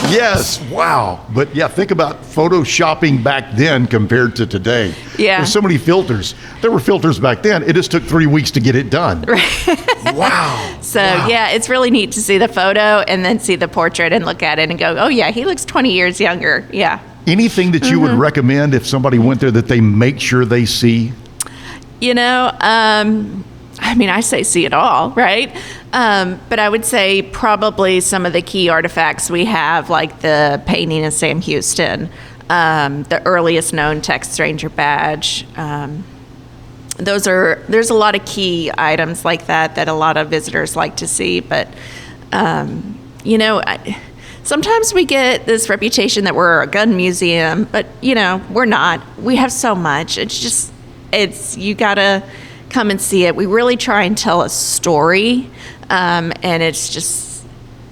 Yes, wow. But yeah, think about photoshopping back then compared to today. Yeah. There's so many filters. There were filters back then. It just took 3 weeks to get it done. Wow. So, yeah, it's really neat to see the photo and then see the portrait and look at it and go, oh, yeah, he looks 20 years younger. Yeah. Anything that you would recommend if somebody went there that they make sure they see? I say see it all, right? But I would say probably some of the key artifacts we have, like the painting of Sam Houston, the earliest known Texas Ranger badge. There's a lot of key items like that a lot of visitors like to see. But, sometimes we get this reputation that we're a gun museum, but, we're not. We have so much. You gotta come and see it. We really try and tell a story, and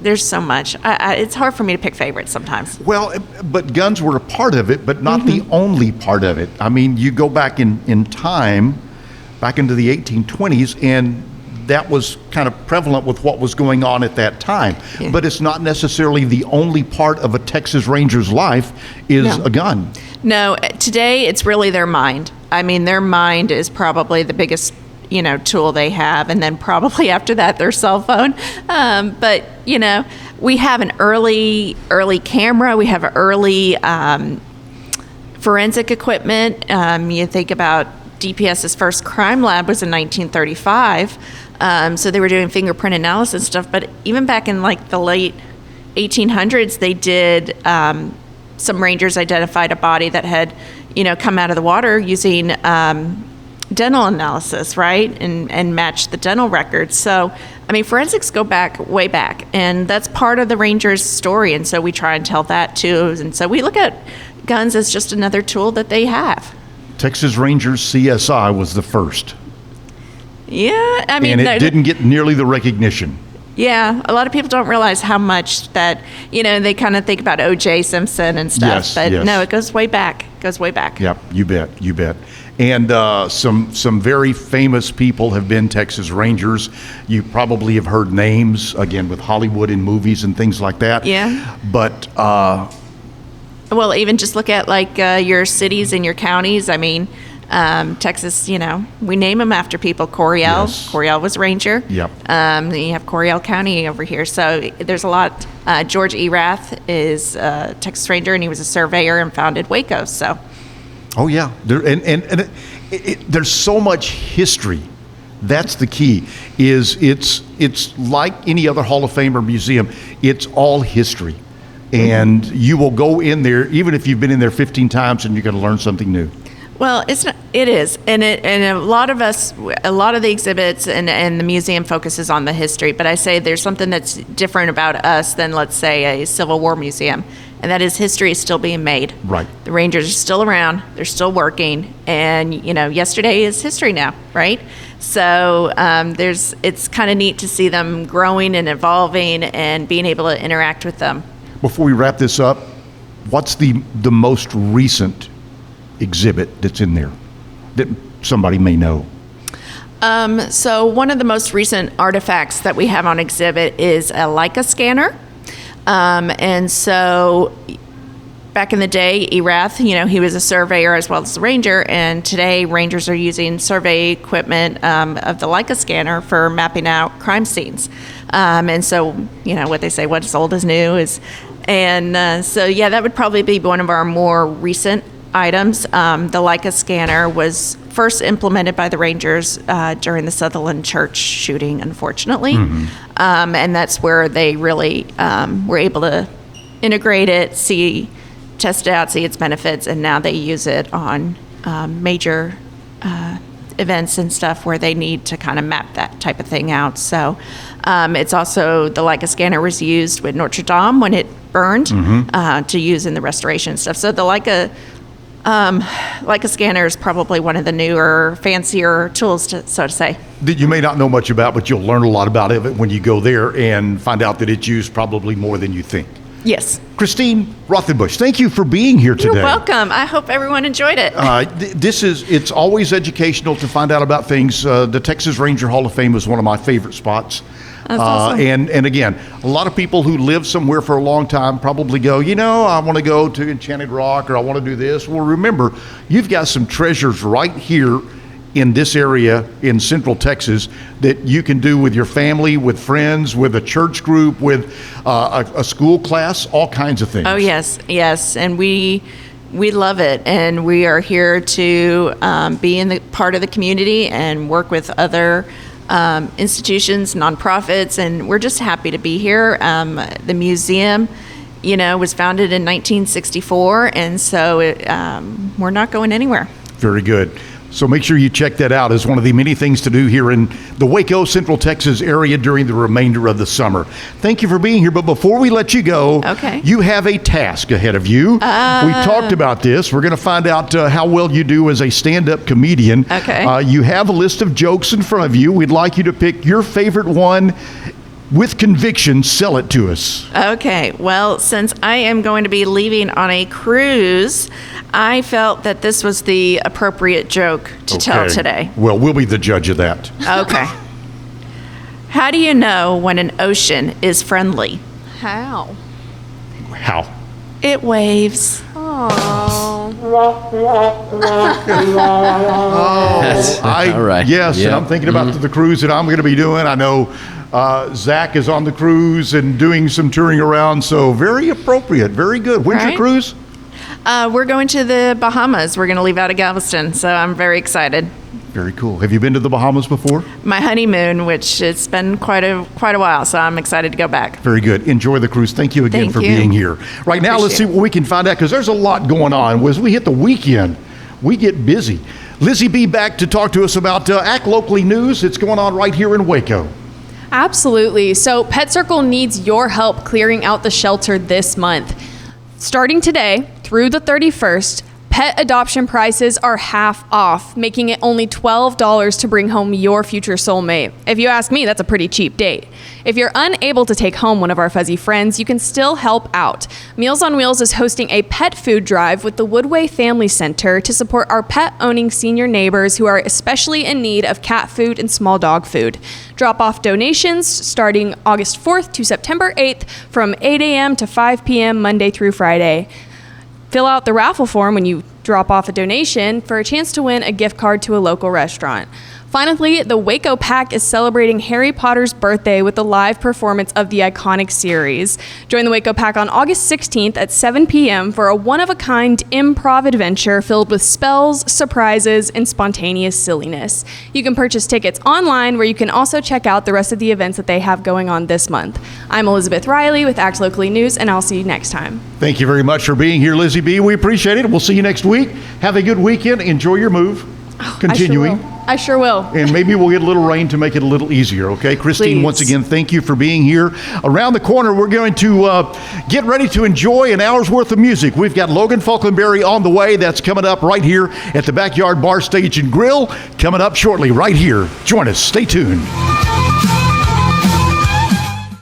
there's so much. It's hard for me to pick favorites sometimes. Well, but guns were a part of it, but not the only part of it. I mean, you go back in time, back into the 1820s, and that was kind of prevalent with what was going on at that time. Yeah. But it's not necessarily the only part of a Texas Ranger's life is a gun. No, today it's really their mind. I mean, their mind is probably the biggest, tool they have, and then probably after that their cell phone. But we have an early camera. We have early forensic equipment. You think about DPS's first crime lab was in 1935. So they were doing fingerprint analysis stuff. But even back in like the late 1800s, they did. Some rangers identified a body that had, come out of the water using dental analysis, right, and matched the dental records. So, forensics go way back, and that's part of the Rangers' story, and so we try and tell that too. And so we look at guns as just another tool that they have. Texas Rangers CSI was the first. Yeah, and it didn't get nearly the recognition. Yeah, a lot of people don't realize how much that, they kind of think about O.J. Simpson and stuff. Yes. No, it goes way back. Yep, you bet. And some very famous people have been Texas Rangers. You probably have heard names, again, with Hollywood and movies and things like that. Yeah. But... well, even just look at, like, your cities and your counties. Texas, we name them after people. Coryell. Yes. Coryell was Ranger. Yep. You have Coryell County over here. So there's a lot. George Erath is a Texas Ranger, and he was a surveyor and founded Waco. So. Oh, yeah. There's so much history. That's the key. It's like any other Hall of Fame or museum. It's all history. And you will go in there, even if you've been in there 15 times, and you're going to learn something new. Well, it is, and a lot of the exhibits and the museum focuses on the history. But I say there's something that's different about us than, let's say, a Civil War museum, and that is history is still being made. Right. The Rangers are still around. They're still working, and yesterday is history now, right? So it's kind of neat to see them growing and evolving and being able to interact with them. Before we wrap this up, what's the most recent exhibit that's in there that somebody may know? So one of the most recent artifacts that we have on exhibit is a Leica scanner. And so back in the day, Erath, he was a surveyor as well as a ranger, and today rangers are using survey equipment of the Leica scanner for mapping out crime scenes. And so, what they say, what's old is new is, and so yeah, that would probably be one of our more recent items. The Leica scanner was first implemented by the Rangers during the Sutherland Church shooting, unfortunately. And that's where they really were able to integrate it, test it out, see its benefits, and now they use it on major events and stuff where they need to kind of map that type of thing out. So it's also, the Leica scanner was used with Notre Dame when it burned to use in the restoration stuff. So the Leica scanner is probably one of the newer, fancier tools, so to say. That you may not know much about, but you'll learn a lot about it when you go there and find out that it's used probably more than you think. Yes. Christine Rothenbush, thank you for being here today. You're welcome. I hope everyone enjoyed it. It's always educational to find out about things. The Texas Ranger Hall of Fame is one of my favorite spots. That's awesome. And again, a lot of people who live somewhere for a long time probably go, I want to go to Enchanted Rock, or I want to do this. Well, remember, you've got some treasures right here in this area in Central Texas that you can do with your family, with friends, with a church group, with a school class, all kinds of things. Oh, yes. And we love it. And we are here to be in the part of the community and work with other institutions, nonprofits, and we're just happy to be here. The museum, was founded in 1964, and so we're not going anywhere. Very good. So make sure you check that out as one of the many things to do here in the Waco, Central Texas area during the remainder of the summer. Thank you for being here. But before we let you go, you have a task ahead of you. We talked about this. We're going to find out how well you do as a stand-up comedian. You have a list of jokes in front of you. We'd like you to pick your favorite one. With conviction, sell it to us. Okay. Well, since I am going to be leaving on a cruise, I felt that this was the appropriate joke to tell today. Well, we'll be the judge of that. Okay. How do you know when an ocean is friendly? How? It waves. All right. Yes, and I'm thinking about the cruise that I'm going to be doing. I know Zach is on the cruise and doing some touring around, so very appropriate, very good. When's your cruise? We're going to the Bahamas. We're going to leave out of Galveston, so I'm very excited. Very cool. Have you been to the Bahamas before? My honeymoon, which it's been quite a while, so I'm excited to go back. Very good. Enjoy the cruise. Thank you again for being here. Right now, let's see what we can find out, because there's a lot going on. As we hit the weekend, we get busy. Lizzie B back to talk to us about Act Locally News. It's going on right here in Waco. Absolutely. So Pet Circle needs your help clearing out the shelter this month. Starting today through the 31st, pet adoption prices are half off, making it only $12 to bring home your future soulmate. If you ask me, that's a pretty cheap date. If you're unable to take home one of our fuzzy friends, you can still help out. Meals on Wheels is hosting a pet food drive with the Woodway Family Center to support our pet-owning senior neighbors who are especially in need of cat food and small dog food. Drop off donations starting August 4th to September 8th from 8 a.m. to 5 p.m. Monday through Friday. Fill out the raffle form when you drop off a donation for a chance to win a gift card to a local restaurant. Finally, the Waco Pack is celebrating Harry Potter's birthday with a live performance of the iconic series. Join the Waco Pack on August 16th at 7 p.m. for a one-of-a-kind improv adventure filled with spells, surprises, and spontaneous silliness. You can purchase tickets online, where you can also check out the rest of the events that they have going on this month. I'm Elizabeth Riley with Act Locally News, and I'll see you next time. Thank you very much for being here, Lizzie B. We appreciate it. We'll see you next week. Have a good weekend. Enjoy your move. Continuing. I sure will. And maybe we'll get a little rain to make it a little easier, okay? Christine, Please. Once again, thank you for being here. Around the corner, we're going to get ready to enjoy an hour's worth of music. We've got Logan Faulkenbery on the way. That's coming up right here at the Backyard Bar Stage and Grill. Coming up shortly right here. Join us. Stay tuned.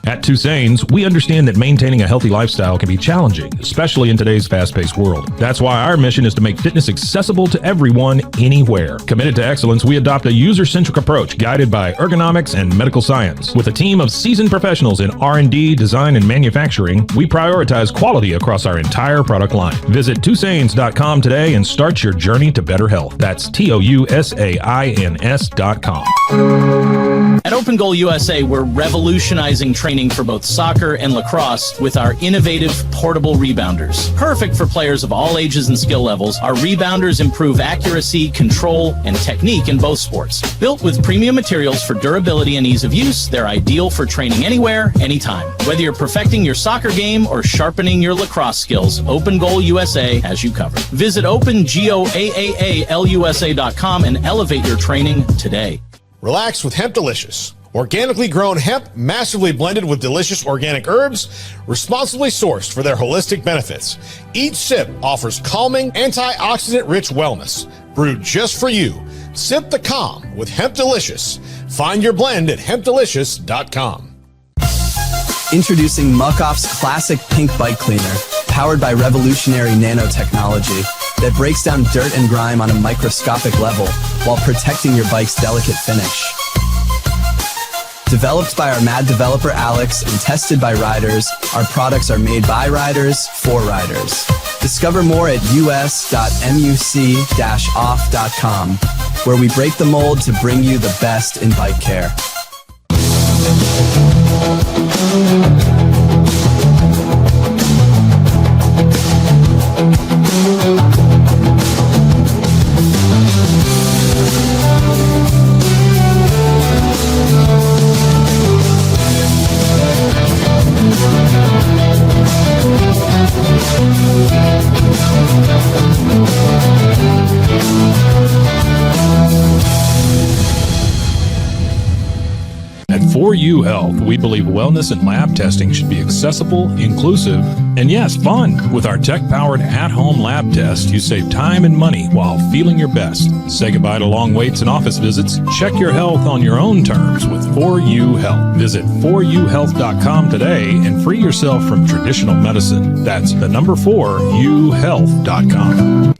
At Tusain's, we understand that maintaining a healthy lifestyle can be challenging, especially in today's fast-paced world. That's why our mission is to make fitness accessible to everyone, anywhere. Committed to excellence, we adopt a user-centric approach guided by ergonomics and medical science. With a team of seasoned professionals in R&D, design, and manufacturing, we prioritize quality across our entire product line. Visit Tusains.com today and start your journey to better health. That's TOUSAINS.com. At Open Goal USA, we're revolutionizing training for both soccer and lacrosse with our innovative portable rebounders. Perfect for players of all ages and skill levels, our rebounders improve accuracy, control, and technique in both sports. Built with premium materials for durability and ease of use, they're ideal for training anywhere, anytime. Whether you're perfecting your soccer game or sharpening your lacrosse skills, Open Goal USA has you covered. Visit OpenGoAAALUSA.com and elevate your training today. Relax with Hemp Delicious. Organically grown hemp, massively blended with delicious organic herbs, responsibly sourced for their holistic benefits. Each sip offers calming, antioxidant-rich wellness. Brewed just for you. Sip the calm with Hemp Delicious. Find your blend at hempdelicious.com. Introducing Muck-Off's classic pink bike cleaner, powered by revolutionary nanotechnology that breaks down dirt and grime on a microscopic level while protecting your bike's delicate finish. Developed by our mad developer Alex and tested by riders, our products are made by riders for riders. Discover more at us.muc-off.com, where we break the mold to bring you the best in bike care. At 4U Health, we believe wellness and lab testing should be accessible, inclusive, and yes, fun. With our tech-powered at-home lab test, you save time and money while feeling your best. Say goodbye to long waits and office visits. Check your health on your own terms with 4U Health. Visit 4uhealth.com today and free yourself from traditional medicine. That's the number 4uhealth.com.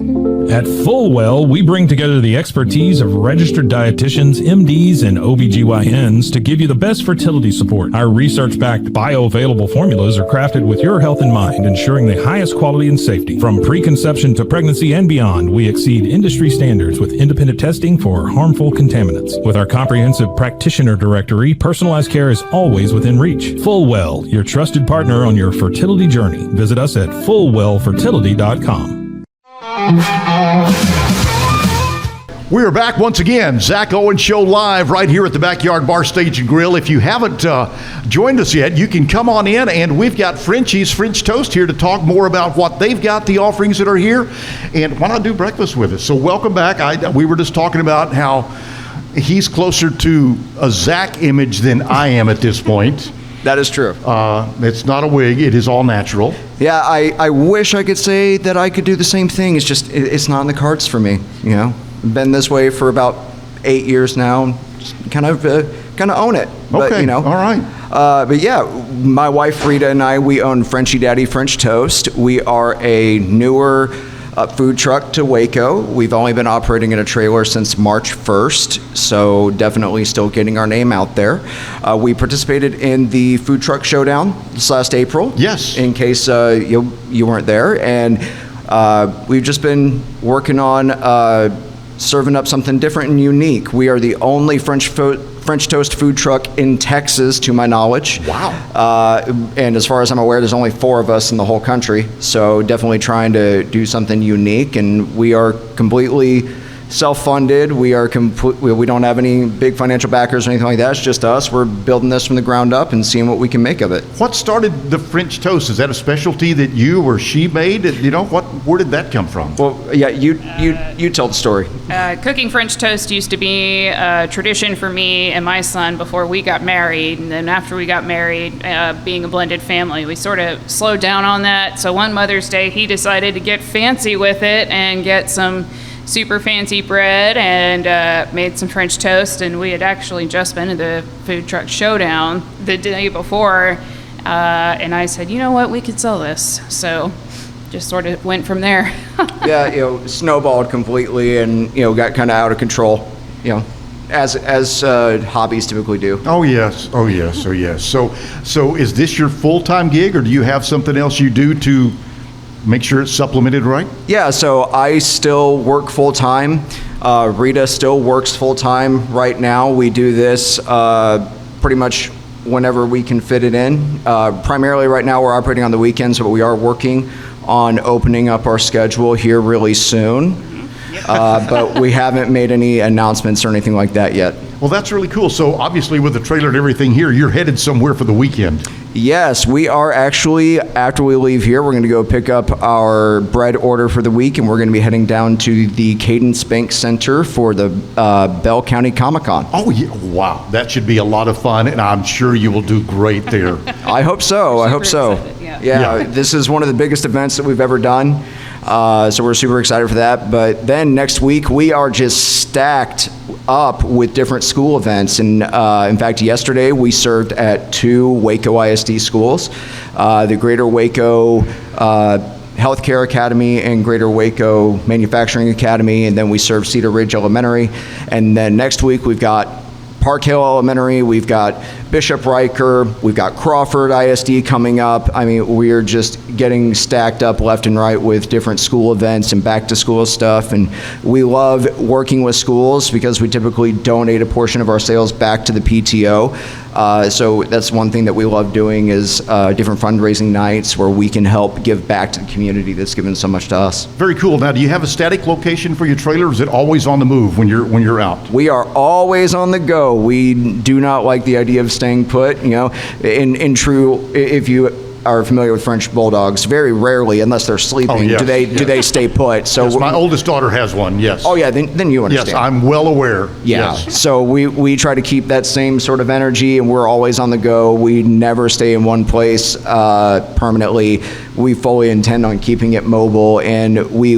At Fullwell, we bring together the expertise of registered dietitians, MDs, and OBGYNs to give you the best fertility support. Our research-backed bioavailable formulas are crafted with your health in mind, ensuring the highest quality and safety. From preconception to pregnancy and beyond, we exceed industry standards with independent testing for harmful contaminants. With our comprehensive practitioner directory, personalized care is always within reach. Fullwell, your trusted partner on your fertility journey. Visit us at fullwellfertility.com. We are back once again. Zach Owens Show live right here at the Backyard Bar Stage and Grill. If you haven't joined us yet, you can come on in, and we've got Frenchie's French Toast here to talk more about what they've got, the offerings that are here, and why not do breakfast with us? So welcome back. We were just talking about how he's closer to a Zach image than I am at this point. That is true. It's not a wig. It is all natural. Yeah, I wish I could say that I could do the same thing. It's just, it's not in the cards for me, you know. Been this way for about 8 years now. Just kind of own it. But, Okay, you know, all right. But yeah, my wife Rita and I, we own Frenchy Daddy French Toast. We are a newer food truck to Waco. We've only been operating in a trailer since March 1st, so definitely still getting our name out there. We participated in the Food Truck Showdown this last April. Yes. In case you weren't there. And we've just been working on serving up something different and unique. We are the only French toast food truck in Texas, to my knowledge. Wow. And as far as I'm aware, there's only 4 of us in the whole country. So definitely trying to do something unique. And we are completely self-funded. We don't have any big financial backers or anything like that. It's just us. We're building this from the ground up and seeing what we can make of it. What started the French toast? Is that a specialty that you or she made? You know, where did that come from? Well, yeah, you tell the story. Cooking French toast used to be a tradition for me and my son before we got married. And then after we got married, being a blended family, we sort of slowed down on that. So one Mother's Day, he decided to get fancy with it and get some super fancy bread and made some French toast. And we had actually just been to the food truck showdown the day before. And I said, you know what, we could sell this. So just sort of went from there. Yeah, snowballed completely and, got kind of out of control, as hobbies typically do. Oh yes. So is this your full-time gig, or do you have something else you do to make sure it's supplemented right? Yeah, so I still work full-time. Rita still works full-time right now. We do this pretty much whenever we can fit it in. Primarily right now we're operating on the weekends, but we are working on opening up our schedule here really soon. But we haven't made any announcements or anything like that yet. Well, that's really cool. So obviously with the trailer and everything here, you're headed somewhere for the weekend. Yes, we are actually, after we leave here, we're going to go pick up our bread order for the week, and we're going to be heading down to the Cadence Bank Center for the Bell County Comic-Con. Oh, yeah. Wow. That should be a lot of fun, and I'm sure you will do great there. I hope so. Yeah, this is one of the biggest events that we've ever done, so we're super excited for that. But then next week, we are just stacked up with different school events. And in fact, yesterday we served at 2 Waco ISD schools, the Greater Waco Healthcare Academy and Greater Waco Manufacturing Academy, and then we served Cedar Ridge Elementary. And then next week we've got Park Hill Elementary, we've got Bishop Riker, we've got Crawford ISD coming up. I mean, we're just getting stacked up left and right with different school events and back to school stuff. And we love working with schools because we typically donate a portion of our sales back to the PTO. So that's one thing that we love doing is different fundraising nights where we can help give back to the community that's given so much to us. Very cool. Now, do you have a static location for your trailer, or is it always on the move when you're out? We are always on the go. We do not like the idea of staying put. In true, if you are familiar with French bulldogs, very rarely, unless they're sleeping, do they stay put. So yes, my oldest daughter has one. Yes. Oh yeah, then you understand. Yes, I'm well aware. Yeah. Yes. So we try to keep that same sort of energy, and we're always on the go. We never stay in one place permanently. We fully intend on keeping it mobile, and we,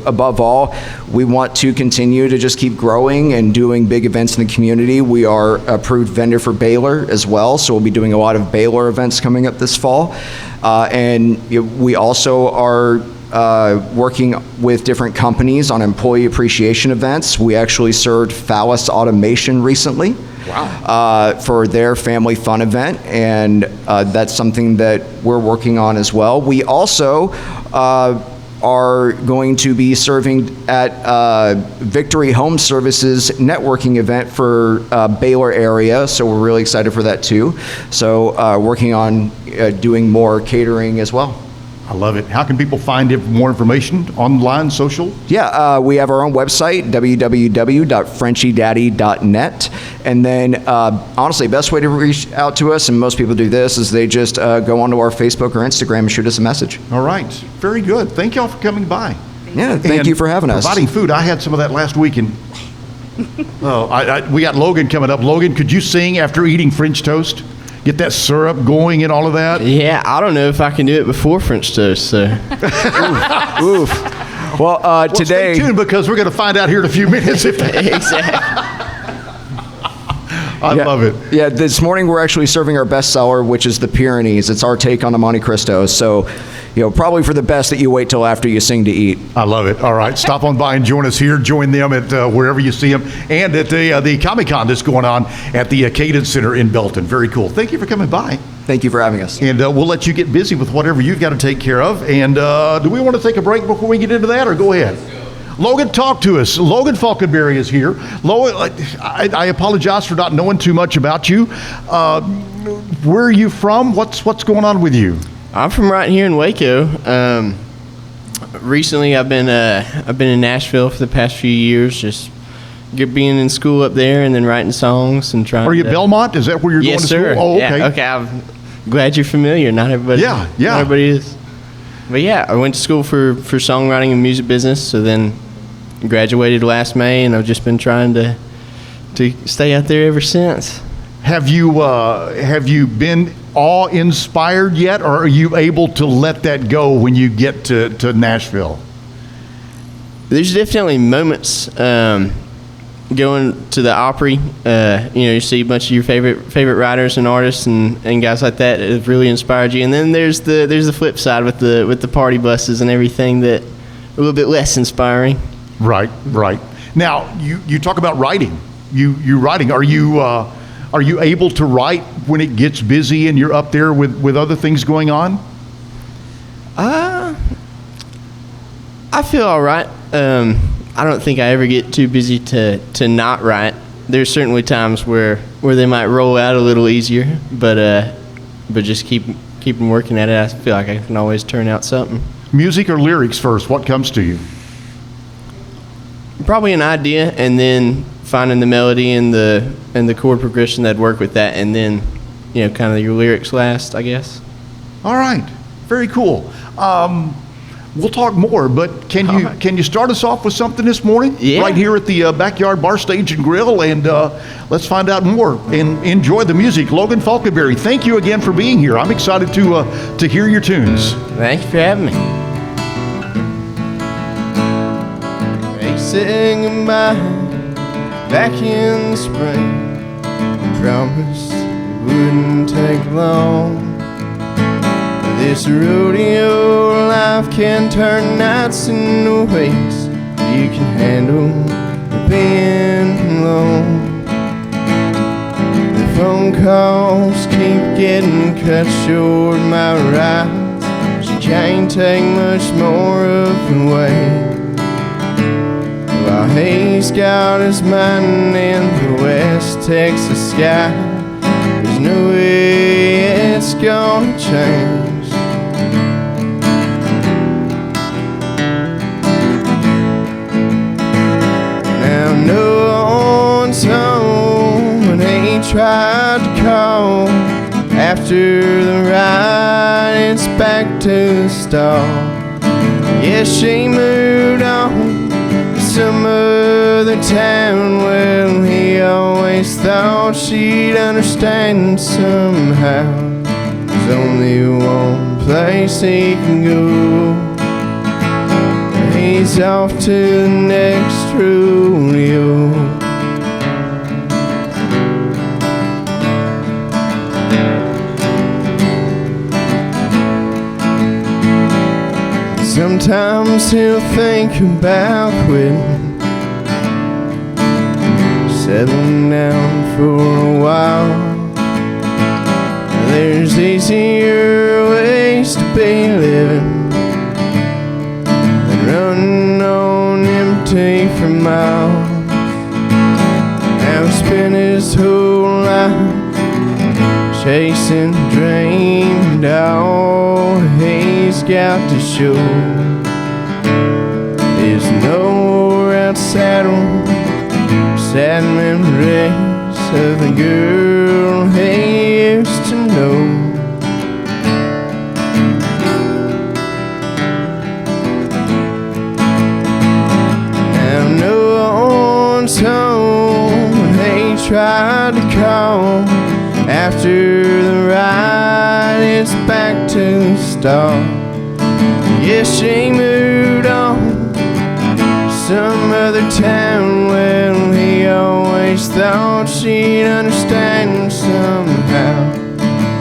above all, we want to continue to just keep growing and doing big events in the community. We are approved vendor for Baylor as well, so we'll be doing a lot of Baylor events coming up this fall. And we also are working with different companies on employee appreciation events. We actually served Phallus Automation recently. Wow. For their family fun event, and that's something that we're working on as well. We also are going to be serving at Victory Home Services networking event for Baylor area, so we're really excited for that too. So working on doing more catering as well. I love it. How can people find more information online, social? Yeah, we have our own website, www.frenchiedaddy.net. And then, honestly, best way to reach out to us, and most people do this, is they just go onto our Facebook or Instagram and shoot us a message. All right. Very good. Thank y'all for coming by. Yeah, thank you for having us. Providing food. I had some of that last week, and we got Logan coming up. Logan, could you sing after eating French toast? Get that syrup going and all of that? Yeah, I don't know if I can do it before French toast, so. Oof. Well, today. Stay tuned, because we're going to find out here in a few minutes. Exactly. I love it. Yeah, this morning we're actually serving our best seller, which is the Pyrenees. It's our take on the Monte Cristo. So, probably for the best that you wait till after you sing to eat. I love it. All right, stop on by and join us here. Join them at wherever you see them, and at the Comic-Con that's going on at the Cadence Center in Belton. Very cool. Thank you for coming by. Thank you for having us. And we'll let you get busy with whatever you've got to take care of. And do we want to take a break before we get into that, or go ahead? Logan, talk to us. Logan Faulkenbery is here. Logan, I apologize for not knowing too much about you. Where are you from? What's going on with you? I'm from right here in Waco. Recently, I've been in Nashville for the past few years, just being in school up there and then writing songs and trying. Are you at Belmont? Is that where you're going to school? Yes, sir. Oh, okay. Yeah, okay. I'm glad you're familiar. Not everybody. Yeah. Not everybody is. But yeah, I went to school for songwriting and music business. So then graduated last May, and I've just been trying to stay out there ever since. Have you been awe-inspired yet, or are you able to let that go when you get to Nashville? There's definitely moments going to the Opry. You see a bunch of your favorite writers and artists and guys like that have really inspired you. And then there's the flip side with the party buses and everything that are a little bit less inspiring. Right. Now you talk about writing. You writing. Are you able to write when it gets busy and you're up there with other things going on? I feel all right. I don't think I ever get too busy to not write. There's certainly times where they might roll out a little easier, but just keep them working at it. I feel like I can always turn out something. Music or lyrics first? What comes to you? Probably an idea, and then finding the melody and the chord progression that'd work with that, and then kind of your lyrics last, I guess. All right, very cool. We'll talk more, but can you start us off with something this morning? Yeah. Right here at the Backyard Bar Stage and Grill, and let's find out more and enjoy the music. Logan Faulkenbery, thank you again for being here. I'm excited to hear your tunes. Thank you for having me. They said goodbye back in the spring. Promised it wouldn't take long. This rodeo life can turn nights into weeks. You can handle the being alone. The phone calls keep getting cut short. My rides, she can't take much more of the way. While he's got his mind in the West Texas sky, there's no way it's gonna change. No one's home when he tried to call. After the ride, it's back to the stall. Yes, she moved on to some other town. Well, he always thought she'd understand somehow. There's only one place he can go. He's off to the next rodeo. Sometimes he'll think about quitting, settling down for a while. There's easier ways to be living, running on empty for miles. Now spent his whole life chasing a dream, and all he's got to show is no more out saddle, sad memories of the girl he used to know. Home when he tried to call. After the ride, it's back to the stall. Yes, she moved on to some other town. Well, he always thought she'd understand somehow.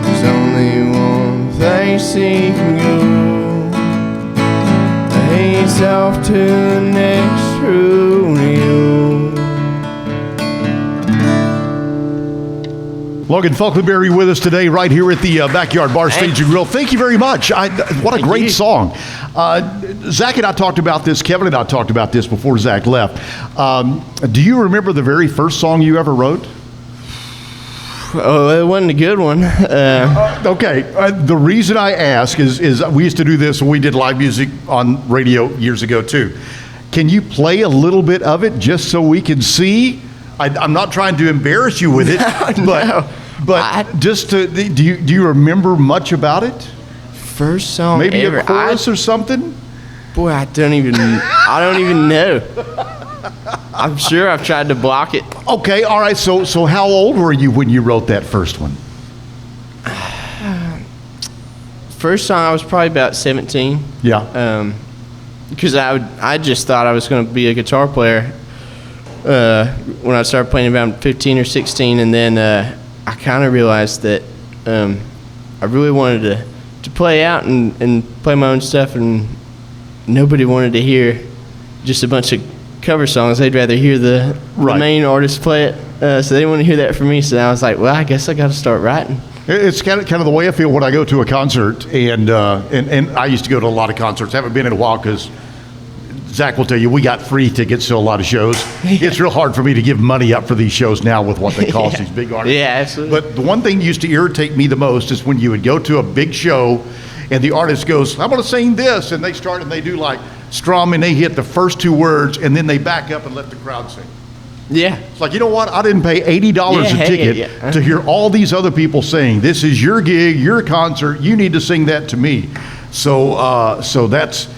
There's only one place he can go. He's off to the next rodeo. Logan Faulkenbery with us today right here at the Backyard Bar Stage and Grill. Thank you very much. What a great song. Zach and I talked about this. Kevin and I talked about this before Zach left. Do you remember the very first song you ever wrote? Oh, it wasn't a good one. Okay. The reason I ask is we used to do this when we did live music on radio years ago too. Can you play a little bit of it just so we can see? I'm not trying to embarrass you with it, but just to, do you remember much about it? First song maybe ever. A chorus or something? Boy, I don't even know. I'm sure I've tried to block it. Okay, all right. So how old were you when you wrote that first one? First song, I was probably about 17. Yeah. because I just thought I was going to be a guitar player when I started playing around 15 or 16, and then I kind of realized that I really wanted to play out and play my own stuff, and nobody wanted to hear just a bunch of cover songs. They'd rather hear the main artist play it, so they didn't want to hear that from me. So I was like, well, I guess I got to start writing. It's kind of the way I feel when I go to a concert, and I used to go to a lot of concerts. Haven't been in a while because Zach will tell you we got free tickets to a lot of shows. It's real hard for me to give money up for these shows now with what they cost, these big artists. Yeah, absolutely. But the one thing that used to irritate me the most is when you would go to a big show and the artist goes, I'm going to sing this, and they start and they do like strum and they hit the first two words and then they back up and let the crowd sing. Yeah. It's like, you know what? I didn't pay $80 a ticket to hear all these other people sing. This is your gig, your concert. You need to sing that to me. So that's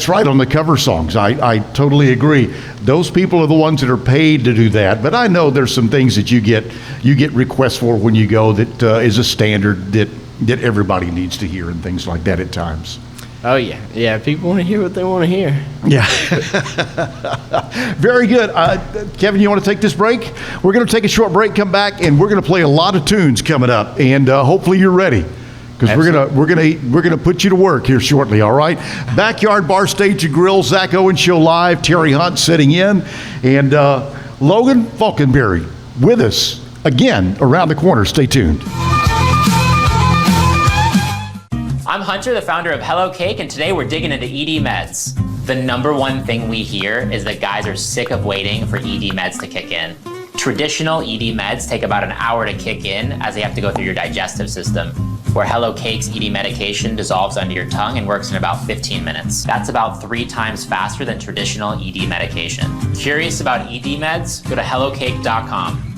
right on the cover songs. I totally agree. Those people are the ones that are paid to do that. But I know there's some things that you get requests for when you go that is a standard that everybody needs to hear and things like that at times. Oh, yeah. Yeah, people want to hear what they want to hear. Yeah. Very good. Kevin, you want to take this break? We're going to take a short break, come back, and we're going to play a lot of tunes coming up. And hopefully you're ready, because we're gonna put you to work here shortly, all right? Backyard Bar Stage and Grill, Zach Owens Show Live, Terry Hunt sitting in, and Logan Faulkenbery with us again around the corner. Stay tuned. I'm Hunter, the founder of Hello Cake, and today we're digging into ED meds. The number one thing we hear is that guys are sick of waiting for ED meds to kick in. Traditional ED meds take about an hour to kick in as they have to go through your digestive system, where Hello Cake's ED medication dissolves under your tongue and works in about 15 minutes. That's about 3 times faster than traditional ED medication. Curious about ED meds? Go to hellocake.com.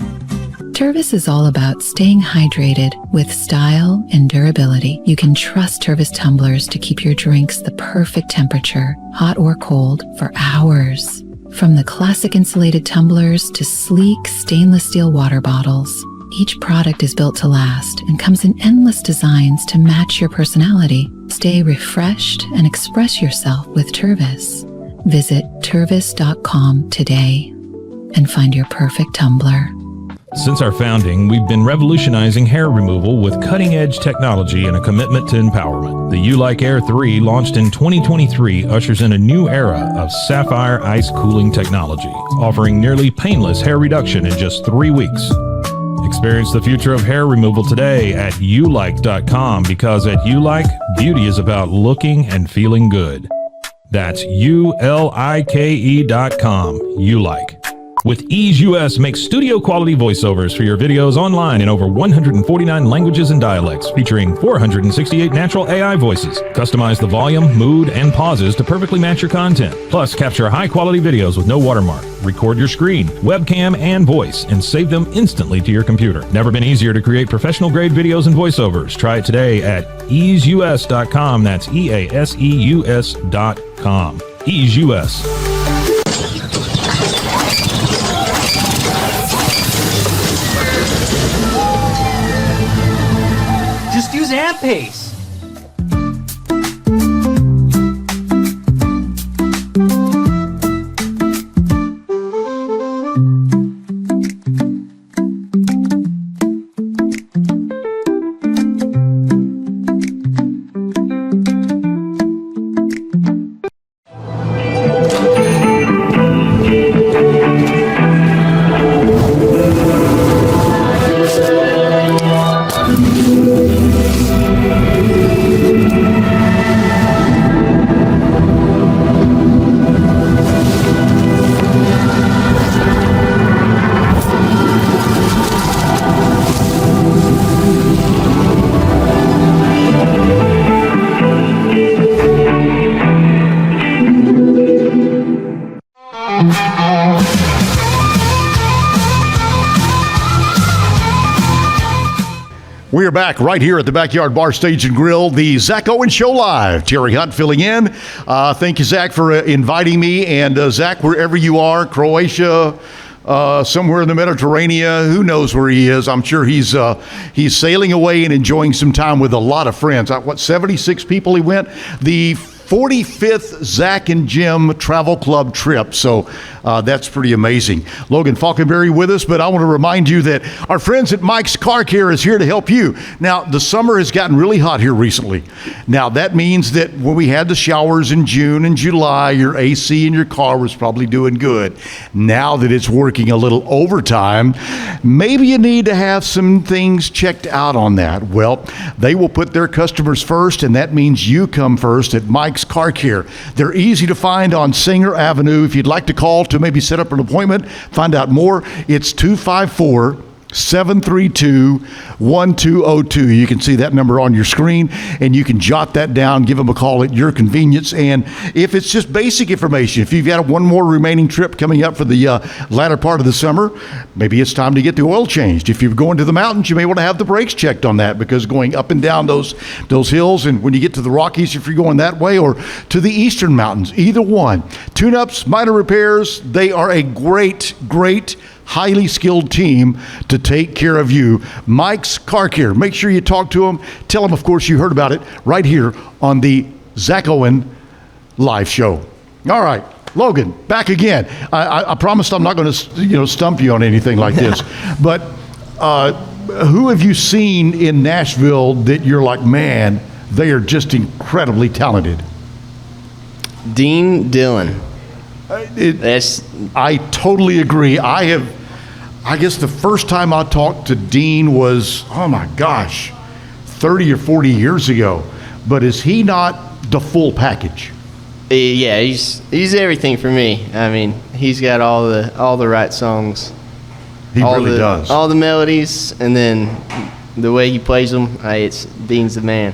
Tervis is all about staying hydrated with style and durability. You can trust Tervis tumblers to keep your drinks the perfect temperature, hot or cold, for hours. From the classic insulated tumblers to sleek stainless steel water bottles, each product is built to last and comes in endless designs to match your personality. Stay refreshed and express yourself with Tervis. Visit tervis.com today and find your perfect tumbler. Since our founding, we've been revolutionizing hair removal with cutting-edge technology and a commitment to empowerment. The U-Like Air 3, launched in 2023, ushers in a new era of sapphire ice cooling technology, offering nearly painless hair reduction in just 3 weeks. Experience the future of hair removal today at ulike.com, because at U-Like, beauty is about looking and feeling good. That's ulike.com, U-Like. With Ease US, make studio quality voiceovers for your videos online in over 149 languages and dialects, featuring 468 natural AI voices. Customize the volume, mood, and pauses to perfectly match your content. Plus, capture high quality videos with no watermark. Record your screen, webcam, and voice, and save them instantly to your computer. Never been easier to create professional grade videos and voiceovers. Try it today at easeus.com. That's EASEUS.com. Ease US. Just use amp paste. We are back right here at the Backyard Bar Stage and Grill, the Zach Owens Show Live. Terry Hunt filling in. Thank you, Zach, for inviting me. And Zach, wherever you are, Croatia, somewhere in the Mediterranean, who knows where he is? I'm sure he's sailing away and enjoying some time with a lot of friends. 76 people he went. The 45th Zach and Jim Travel Club trip. So that's pretty amazing. Logan Faulkenbery with us, but I want to remind you that our friends at Mike's Car Care is here to help you. Now, the summer has gotten really hot here recently. Now, that means that when we had the showers in June and July, your AC in your car was probably doing good. Now that it's working a little overtime, maybe you need to have some things checked out on that. Well, they will put their customers first, and that means you come first at Mike's Car Care. They're easy to find on Singer Avenue. If you'd like to call to maybe set up an appointment, find out more, it's 254-732-1202. You can see that number on your screen, and you can jot that down, give them a call at your convenience. And if it's just basic information, if you've got one more remaining trip coming up for the latter part of the summer, maybe it's time to get the oil changed. If you're going to the mountains, you may want to have the brakes checked on that, because going up and down those hills, and when you get to the Rockies, if you're going that way, or to the eastern mountains, either one. Tune-ups, minor repairs, they are a great highly skilled team to take care of you. Mike's Car Care. Make sure you talk to them. Tell them, of course, you heard about it right here on the Zach Owen live show. All right, Logan, back again. I promised I'm not going to stump you on anything like this, but who have you seen in Nashville that you're like, man, they are just incredibly talented? Dean Dillon. I totally agree. I guess the first time I talked to Dean was, oh my gosh, 30 or 40 years ago. But is he not the full package? Yeah, he's everything for me. I mean, he's got all the right songs. He really does. All the melodies, and then the way he plays them, Dean's the man.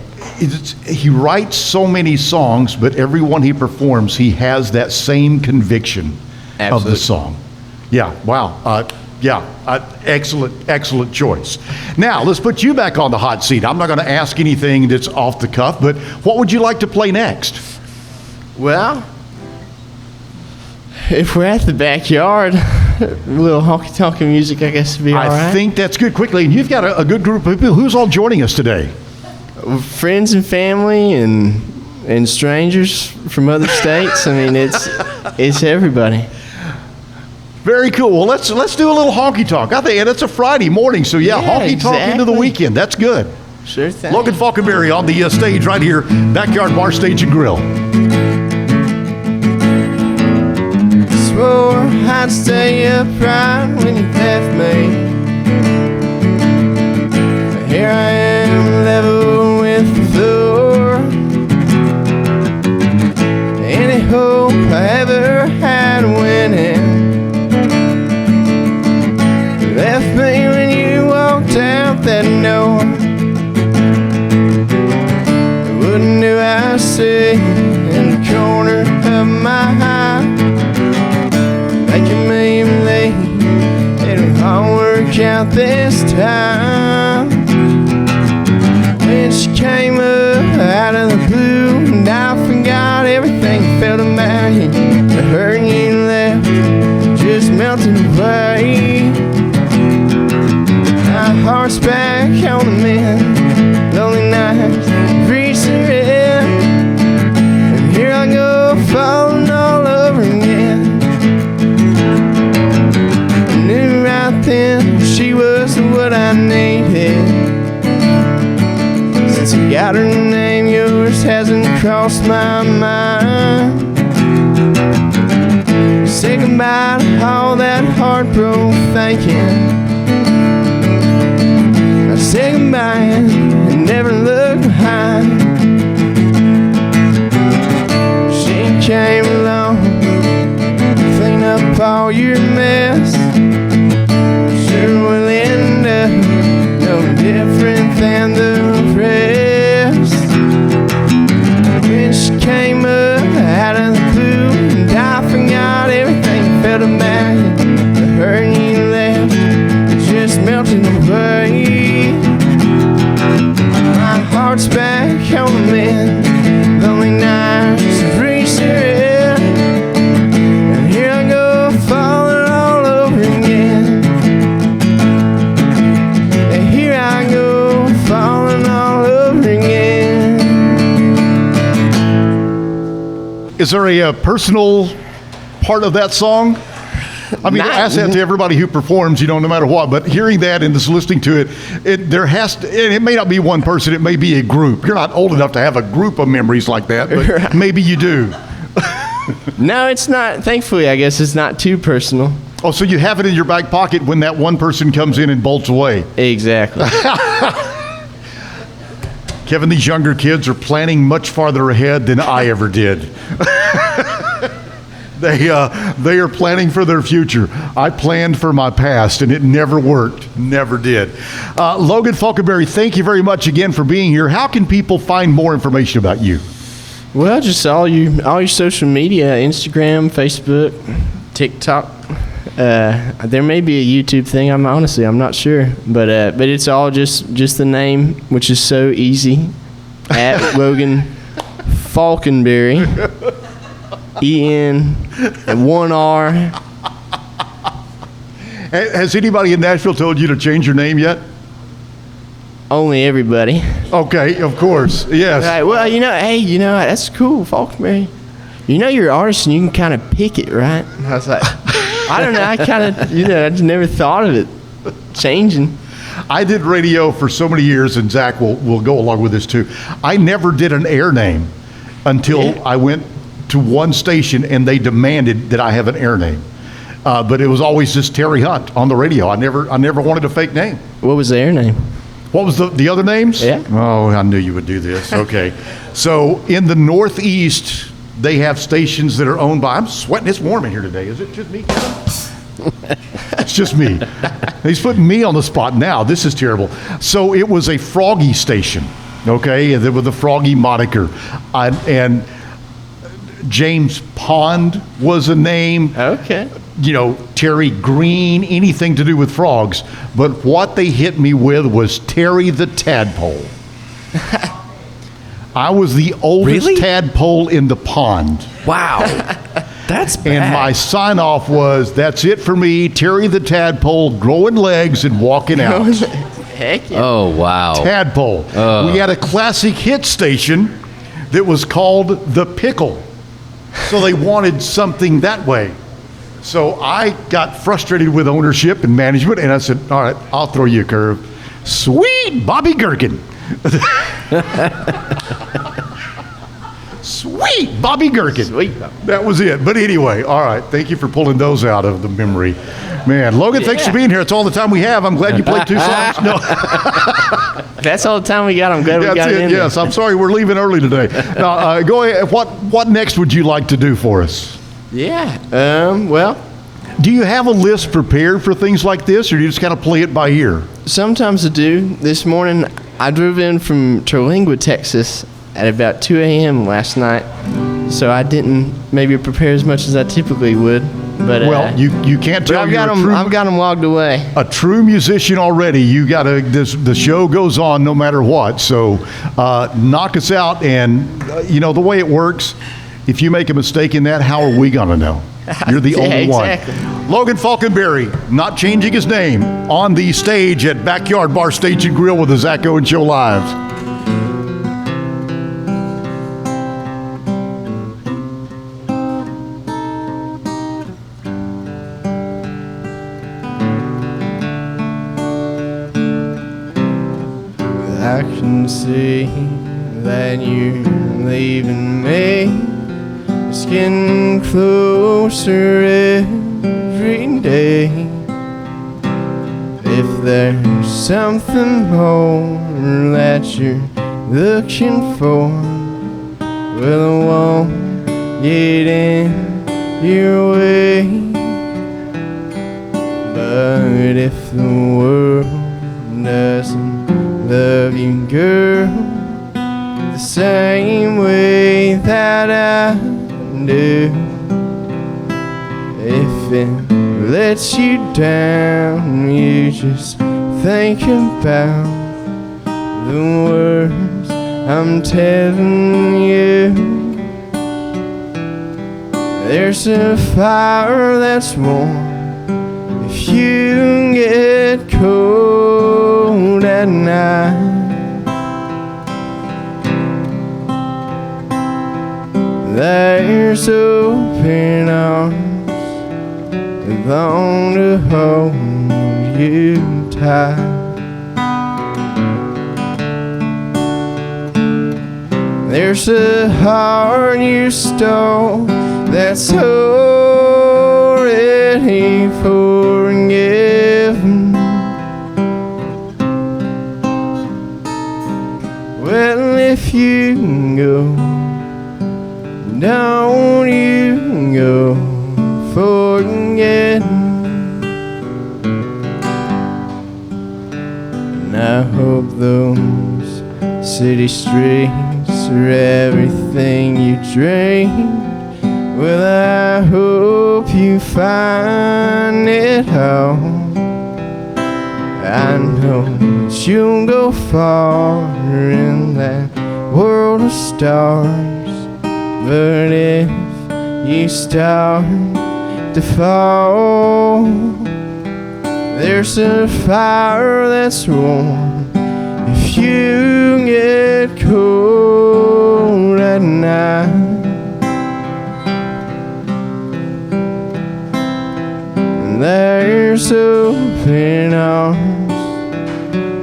He writes so many songs, but every one he performs, he has that same conviction of the song. Yeah, wow. Excellent choice. Now, let's put you back on the hot seat. I'm not going to ask anything that's off the cuff, but what would you like to play next? Well, if we're at the backyard, a little honky-tonk music, I guess, would be all right. I think that's good. Quickly, and you've got a good group of people. Who's all joining us today? Friends and family and strangers from other states. I mean, it's everybody. Very cool. Well, let's do a little honky tonk. I think it's a Friday morning, so honky tonk into the weekend. That's good. Sure thing. Logan Faulkenbery on the stage right here, Backyard Bar Stage and Grill. Swore I'd stay upright when you left me. Here I am, level with the floor. Any hope I ever had winning left me when you walked out that door. Wouldn't do I see in the corner of my eye, making me believe it'll all work out this time. When she came up out of the blue, and I forgot everything felt about you. The hurt you left just melted away. My heart's back on the mend. Lonely nights reach their end, and here I go falling all over again. I knew right then she was what I needed. Since I got her name, yours hasn't crossed my mind. Say goodbye to all that heartbroken thinking. I say goodbye and never look behind. She came along, clean up all your mess. Sure will end up no different than the rest. When she came up out of the blue, and I forgot everything felt about you. The hurt you left just melted away. My heart's back on the mend. Lonely nights have reached their end, and here I go falling all over Is there a personal part of that song? I mean, I ask that to everybody who performs, no matter what. But hearing that and just listening to it, there has to. And it may not be one person; it may be a group. You're not old enough to have a group of memories like that, but maybe you do. No, it's not. Thankfully, I guess it's not too personal. Oh, so you have it in your back pocket when that one person comes in and bolts away. Exactly. Kevin, these younger kids are planning much farther ahead than I ever did. They are planning for their future. I planned for my past, and it never worked. Never did. Logan Faulkenbery, thank you very much again for being here. How can people find more information about you? Well, just all your social media, Instagram, Facebook, TikTok. There may be a YouTube thing. I'm not sure, but it's all just the name, which is so easy. At Logan Faulkenbery, EN and 1R. Has anybody in Nashville told you to change your name yet? Only everybody. Okay, of course, yes. Right, well, that's cool, Faulkenbery. You're an artist and you can kind of pick it, right? And I was like, I don't know, I kind of, I just never thought of it changing. I did radio for so many years, and Zach will go along with this too. I never did an air name until I went to one station and they demanded that I have an air name. But it was always just Terry Hunt on the radio. I never wanted a fake name. What was the air name? What was the other names? Yeah. Oh, I knew you would do this. Okay. So in the Northeast, they have stations that are owned by, I'm sweating, it's warm in here today. Is it just me, Kevin? It's just me. He's putting me on the spot now. This is terrible. So it was a Froggy station, okay, with the Froggy moniker. And James Pond was a name. Okay. Terry Green, anything to do with frogs. But what they hit me with was Terry the Tadpole. I was the oldest tadpole in the pond. Wow. That's bad. And my sign-off was, that's it for me, Terry the Tadpole, growing legs and walking out. Heck yeah. Oh, wow. Tadpole. We had a classic hit station that was called The Pickle. So they wanted something that way. So I got frustrated with ownership and management, and I said, all right, I'll throw you a curve. Sweet Bobby Gherkin. Sweet Bobby Gherkin. Sweet. That was it. But anyway, all right. Thank you for pulling those out of the memory. Man, Logan, thanks for being here. It's all the time we have. I'm glad you played 2 songs. No. That's all the time we got. I'm glad we got it in Yes, I'm sorry we're leaving early today. Now, go ahead. What next would you like to do for us? Yeah. Well, do you have a list prepared for things like this, or do you just kind of play it by ear? Sometimes I do. This morning, I drove in from Terlingua, Texas at about 2 a.m. last night, so I didn't maybe prepare as much as I typically would. But you can't tell. I've got them logged away. A true musician already. You got to. The show goes on no matter what. So knock us out, and the way it works. If you make a mistake in that, how are we gonna know? You're the only exactly. one. Logan Faulkenbery, not changing his name, on the stage at Backyard Bar Stage and Grill with the Zach Owen Show Live. I can see that you're leaving me. It's getting closer every day. If there's something more that you're looking for, well, I won't get in your way. But if the world doesn't love you, girl, the same way that I do, if it lets you down, you just think about the words I'm telling you. There's a fire that's warm if you get cold at night. There's open arms that long to hold you tight. There's a heart you stole that's already forgiven. Well, if you can go, don't you go forgetting. And I hope those city streets are everything you dreamed. Well, I hope you find it all. I know that you'll go far in that world of stars. But if you start to fall, there's a fire that's warm. If you get cold at night, and there's open arms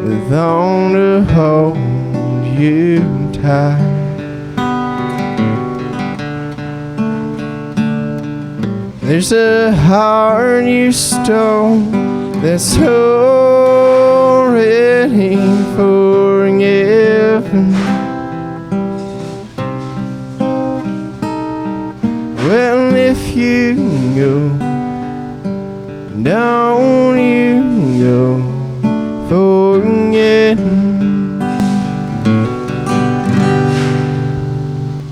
that long to hold you tight. There's a heart you stole that's already forgiven. Well, if you go, don't you go forgetting.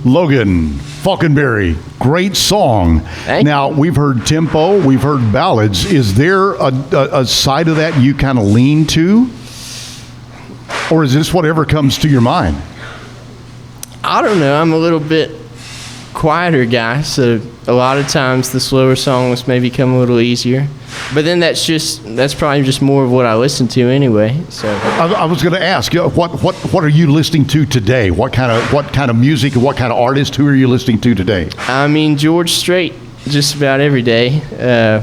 Logan Faulkenbery, great song. Now, we've heard tempo, we've heard ballads. Is there a side of that you kind of lean to? Or is this whatever comes to your mind? I don't know. I'm a little bit quieter guy, so a lot of times the slower songs may become a little easier. But then that's probably just more of what I listen to anyway. So I was going to ask, what are you listening to today? What kind of music and what kind of artist? Who are you listening to today? I mean, George Strait, just about every day.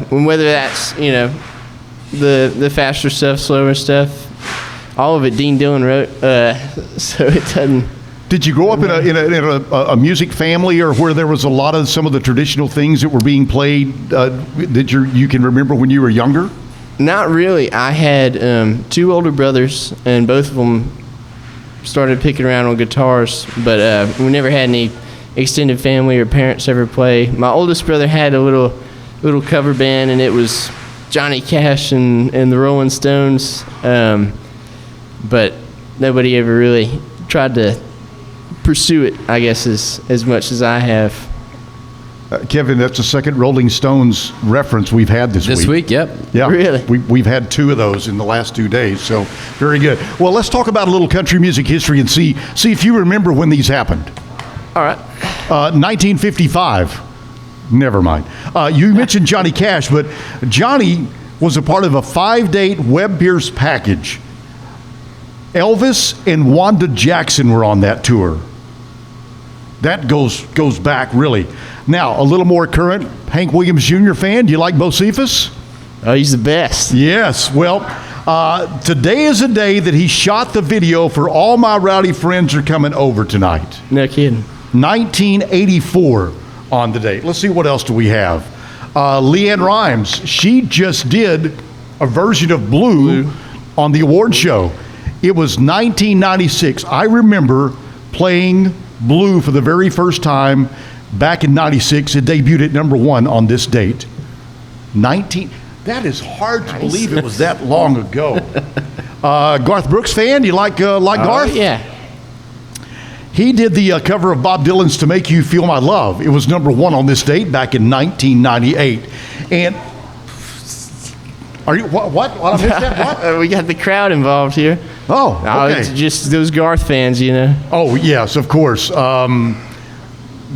Whether that's the faster stuff, slower stuff, all of it Dean Dillon wrote. So it doesn't. Did you grow up in a music family, or where there was a lot of some of the traditional things that were being played that you can remember when you were younger? Not really. I had 2 older brothers, and both of them started picking around on guitars, but we never had any extended family or parents ever play. My oldest brother had a little cover band, and it was Johnny Cash and the Rolling Stones, but nobody ever really tried to pursue it, I guess, as much as I have. Kevin, that's the second Rolling Stones reference we've had this week. This week, yep. Yeah, really. We've had 2 of those in the last 2 days, so very good. Well, let's talk about a little country music history and see if you remember when these happened. All right. 1955. Never mind. You mentioned Johnny Cash, but Johnny was a part of a 5-date Webb Pierce package. Elvis and Wanda Jackson were on that tour. That goes back, really. Now, a little more current, Hank Williams Jr. fan. Do you like Bo Cephas? Oh, he's the best. Yes. Well, today is a day that he shot the video for All My Rowdy Friends Are Coming Over Tonight. No kidding. 1984 on the date. Let's see, what else do we have? Leanne Rimes. She just did a version of Blue on the award show. It was 1996. I remember playing Blue for the very first time back in 96. It debuted at #1 on this date. That is hard to believe it was that long ago. Garth Brooks fan? You like Garth? Yeah. He did the cover of Bob Dylan's To Make You Feel My Love. It was #1 on this date back in 1998. And are you what? I missed that? What? We got the crowd involved here. Oh, okay. It's just those Garth fans, Oh, yes, of course.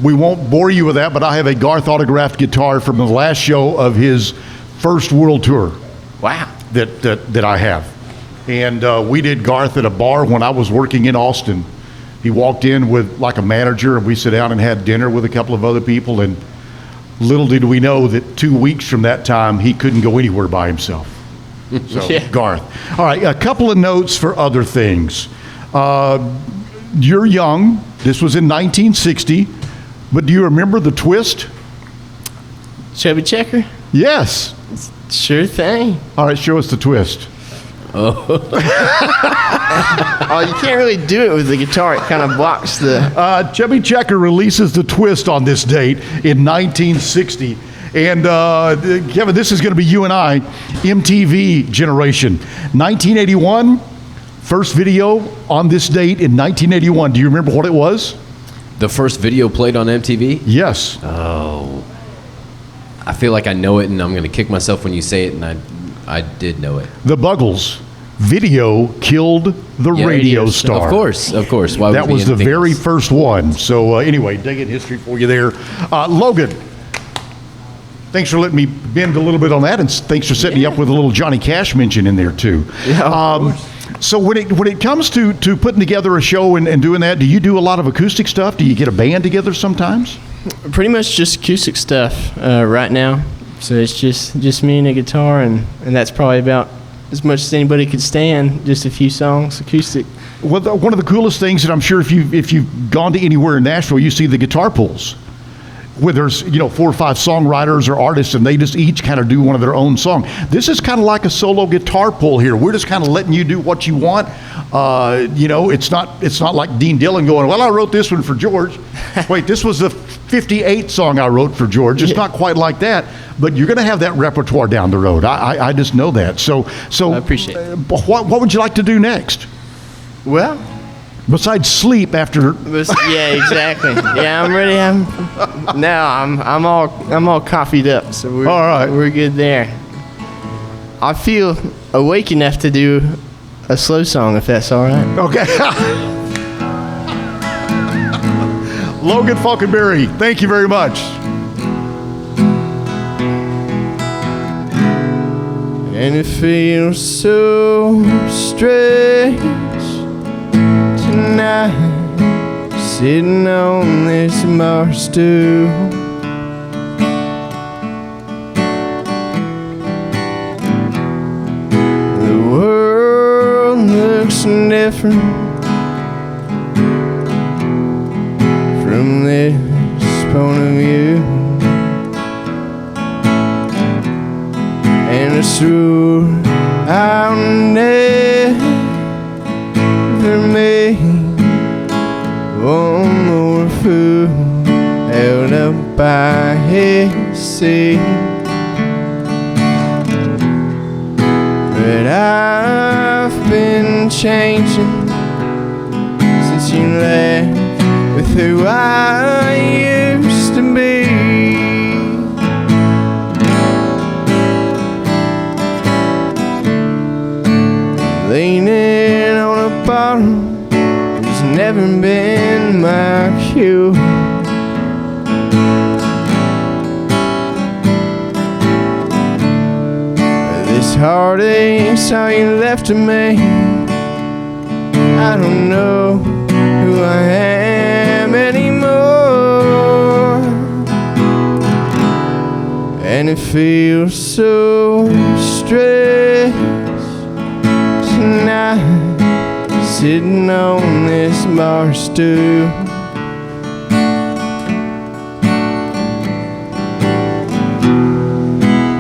We won't bore you with that, but I have a Garth autographed guitar from the last show of his first world tour. Wow. That I have. And we did Garth at a bar when I was working in Austin. He walked in with like a manager, and we sat down and had dinner with a couple of other people, and little did we know that 2 weeks from that time, he couldn't go anywhere by himself. So, Yeah. Garth. All right, a couple of notes for other things. You're young. This was in 1960, but do you remember the twist? Chubby Checker? Yes. Sure thing. All right, show us the twist. Oh, you can't really do it with the guitar. It kind of blocks the... Chubby Checker releases the twist on this date in 1960. And Kevin, this is going to be you and I, MTV generation. 1981, first video on this date in 1981. Do you remember what it was? The first video played on MTV? Yes. Oh. I feel like I know it, and I'm going to kick myself when you say it, and I did know it. The Buggles. Video killed the radio star. Of course. Why would that it be was the anything very else? first one. So anyway, digging history for you there. Logan, thanks for letting me bend a little bit on that, and thanks for setting me up with a little Johnny Cash mention in there too. Yeah, so when it comes to putting together a show and doing that, do you do a lot of acoustic stuff? Do you get a band together sometimes? Pretty much just acoustic stuff right now. So it's just me and a guitar, and that's probably about as much as anybody could stand. Just a few songs, acoustic. Well, one of the coolest things that I'm sure if you've gone to anywhere in Nashville, you see the guitar pools, where there's 4 or 5 songwriters or artists, and they just each kind of do one of their own song. This is kind of like a solo guitar pull here. We're just kind of letting you do what you want. It's not like Dean Dillon going, well, I wrote this one for George. Wait, this was the 58th song I wrote for George. It's not quite like that, but you're going to have that repertoire down the road. I just know that. So I appreciate it. What would you like to do next? Well, besides sleep after. Yeah, exactly. Yeah, I'm ready. I'm all coffeeed up, so we're all right. We're good there. I feel awake enough to do a slow song, if that's all right. Okay. Logan Faulkenbery, thank you very much. And it feels so strange tonight, sitting on this bar stool. The world looks different from this point of view, and I swore I'll never make one more fool held up by his seat. But I've been changing since you left with who I used to be. Leaning on a bottle has never been my cue. This heartache's all you left to me. I don't know who I am anymore, and it feels so strange tonight, sitting on this bar stool.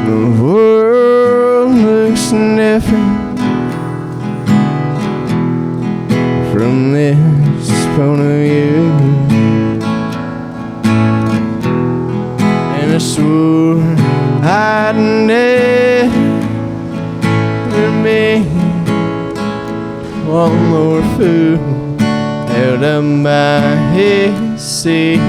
The world looks different from this point of view, and I swore I'd never make one more fool held up by his seat.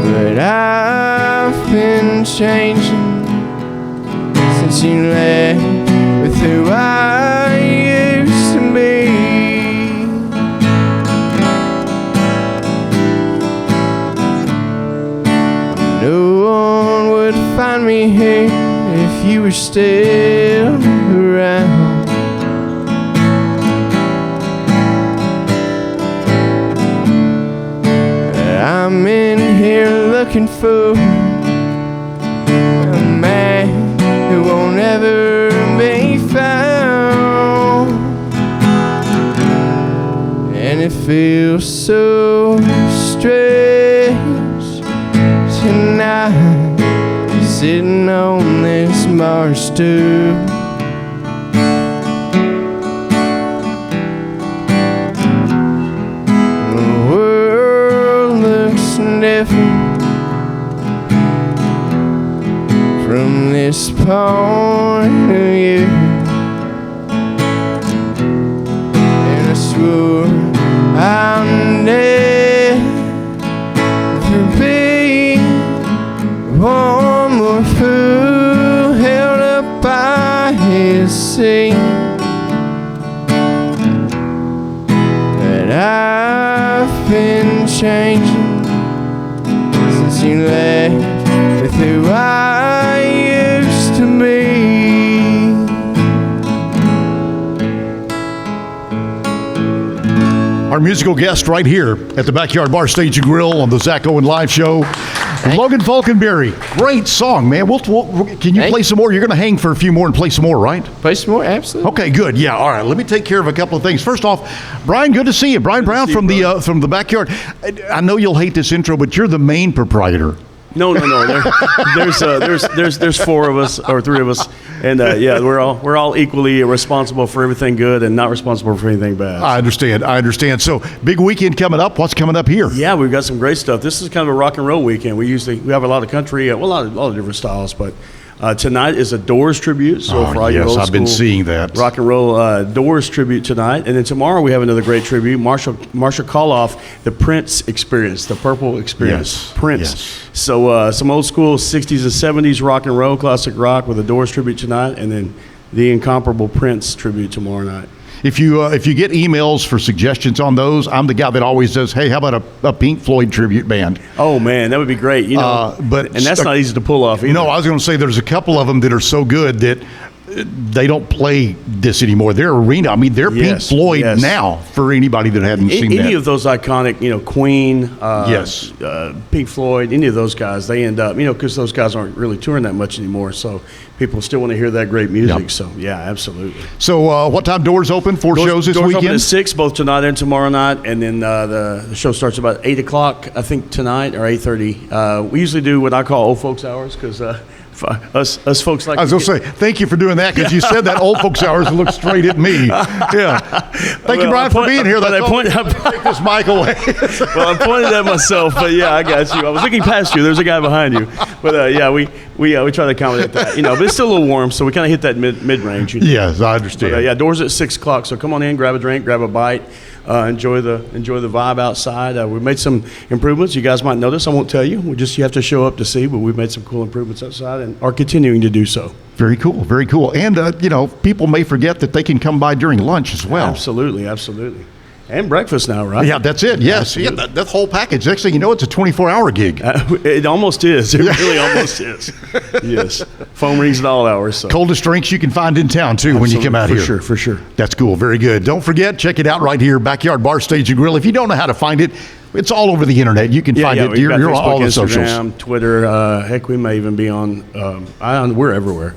But I've been changing since you left with who I used to be. No one would find me here if you were still around. looking for a man who won't ever be found. And it feels so strange tonight, sitting on this bar stool. The world looks different from this point of view. And I swore I'll never be one more fool held up by his seat. But I've been changing since you left with who I used to be. Our musical guest right here at the Backyard Bar Stage and Grill on the Zach Owen Live Show, Logan Faulkenbery. Great song, man. Can you play some more? You're going to hang for a few more and play some more, right? Play some more, absolutely. Okay, good. Yeah, all right. Let me take care of a couple of things. First off, Brian, good to see you. Brian Brown from the Backyard. I know you'll hate this intro, but you're the main proprietor. No. There's four of us or three of us, and yeah, we're all equally responsible for everything good and not responsible for anything bad. I understand. So big weekend coming up. What's coming up here? Yeah, we've got some great stuff. This is kind of a rock and roll weekend. We have a lot of country, a lot of different styles, but. Tonight is a Doors tribute. So for all you old I've been school seeing that. Rock and roll Doors tribute tonight. And then tomorrow we have another great tribute. Marshall Coloff, the Prince Experience, the Purple Experience. Yes. Prince. Yes. So some old school 60s and 70s rock and roll, classic rock with a Doors tribute tonight. And then the incomparable Prince tribute tomorrow night. If you get emails for suggestions on those, I'm the guy that always says, "Hey, how about a Pink Floyd tribute band?" Oh man, that would be great. And that's not easy to pull off either. No, I was going to say there's a couple of them that are so good that they don't play this anymore. They're arena. I mean, they're Pink Floyd now for anybody that hadn't seen that. Any of those iconic, Queen, yes, Pink Floyd, any of those guys, they end up, because those guys aren't really touring that much anymore. So people still want to hear that great music. Yep. So yeah, absolutely. So what time doors open? Four shows this doors weekend? Open at 6, both tonight and tomorrow night, and then the show starts about 8 o'clock, I think tonight, or 8:30. We usually do what I call old folks hours because. Us folks like. I was going to say, thank you for doing that because you said that old folks hours and looked straight at me. Yeah. Thank you, Brian, for being here. Take this mic away. Well, I pointed at myself, but yeah, I got you. I was looking past you. There's a guy behind you. But yeah, we try to accommodate that. But it's still a little warm, so we kind of hit that mid range. Yes, I understand. But, yeah, doors at 6 o'clock. So come on in, grab a drink, grab a bite. Enjoy the vibe outside. We've made some improvements. You guys might notice. I won't tell you. You have to show up to see. But we've made some cool improvements outside and are continuing to do so. Very cool. Very cool. And people may forget that they can come by during lunch as well. Absolutely. And breakfast now, right? Yeah, that's it. Yes, yeah, that whole package. Next thing you know, it's a 24-hour gig. It almost is. It really almost is. Yes. Phone rings at all hours. So. Coldest drinks you can find in town, too, when you come out here. For sure. That's cool. Very good. Don't forget, check it out right here, Backyard Bar Stage and Grill. If you don't know how to find it, it's all over the internet. You can find it. You're on all the socials. Instagram, Twitter. Heck, we may even be on. We're everywhere.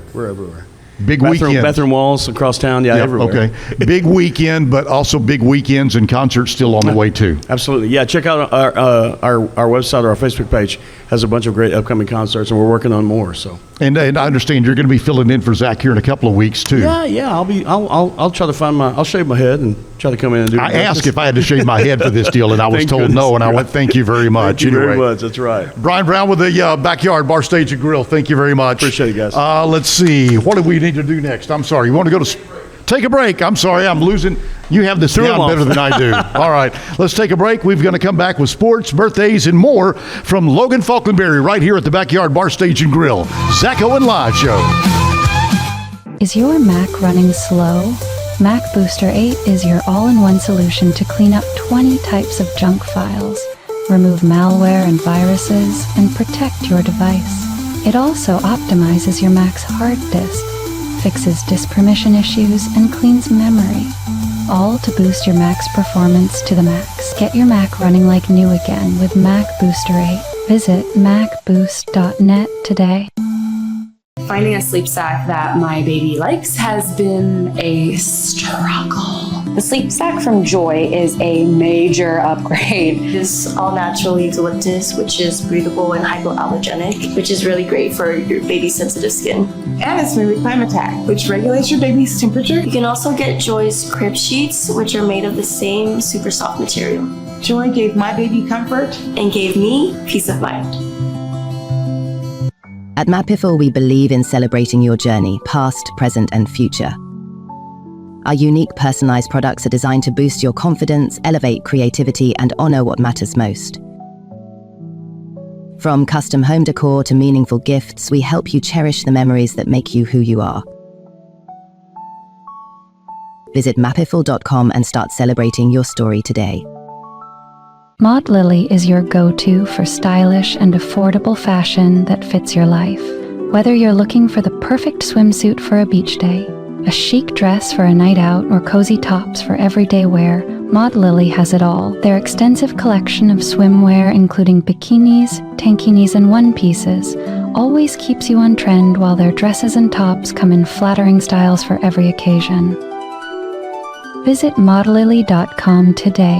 Big weekend. Bathroom walls across town, everywhere. Okay. Big weekend, but also big weekends and concerts still on the way too. Absolutely. Yeah, check out our website or our Facebook page. Has a bunch of great upcoming concerts, and we're working on more. So. And I understand you're going to be filling in for Zach here in a couple of weeks too. Yeah. I'll try to find I'll shave my head and try to come in and do. I asked if I had to shave my head for this deal, and I was told no, and I went, "Thank you very much." Thank you very much. That's right. Brian Brown with the Backyard Bar Stage and Grill. Thank you very much. Appreciate it, guys. Let's see. What do we need to do next? I'm sorry. You want to go to take a break? I'm sorry. I'm losing. You have this down better than I do. All right. Let's take a break. We're going to come back with sports, birthdays, and more from Logan Faulkenbery right here at the Backyard Bar Stage and Grill. Zach Owen Live Show. Is your Mac running slow? Mac Booster 8 is your all-in-one solution to clean up 20 types of junk files, remove malware and viruses, and protect your device. It also optimizes your Mac's hard disk, fixes disk permission issues, and cleans memory, all to boost your Mac's performance to the max. Get your Mac running like new again with Mac Booster 8. Visit macboost.net today. Finding a sleep sack that my baby likes has been a struggle. The sleep sack from Joy is a major upgrade. It's all natural eucalyptus, which is breathable and hypoallergenic, which is really great for your baby's sensitive skin. And it's made with Climatech, which regulates your baby's temperature. You can also get Joy's crib sheets, which are made of the same super soft material. Joy gave my baby comfort and gave me peace of mind. At Mapiful, we believe in celebrating your journey, past, present, and future. Our unique personalized products are designed to boost your confidence, elevate creativity, and honor what matters most. From custom home decor to meaningful gifts, we help you cherish the memories that make you who you are. Visit mapiful.com and start celebrating your story today. Maud Lily is your go-to for stylish and affordable fashion that fits your life. Whether you're looking for the perfect swimsuit for a beach day, a chic dress for a night out, or cozy tops for everyday wear, Maud Lily has it all. Their extensive collection of swimwear, including bikinis, tankinis, and one-pieces, always keeps you on trend, while their dresses and tops come in flattering styles for every occasion. Visit maudlily.com today.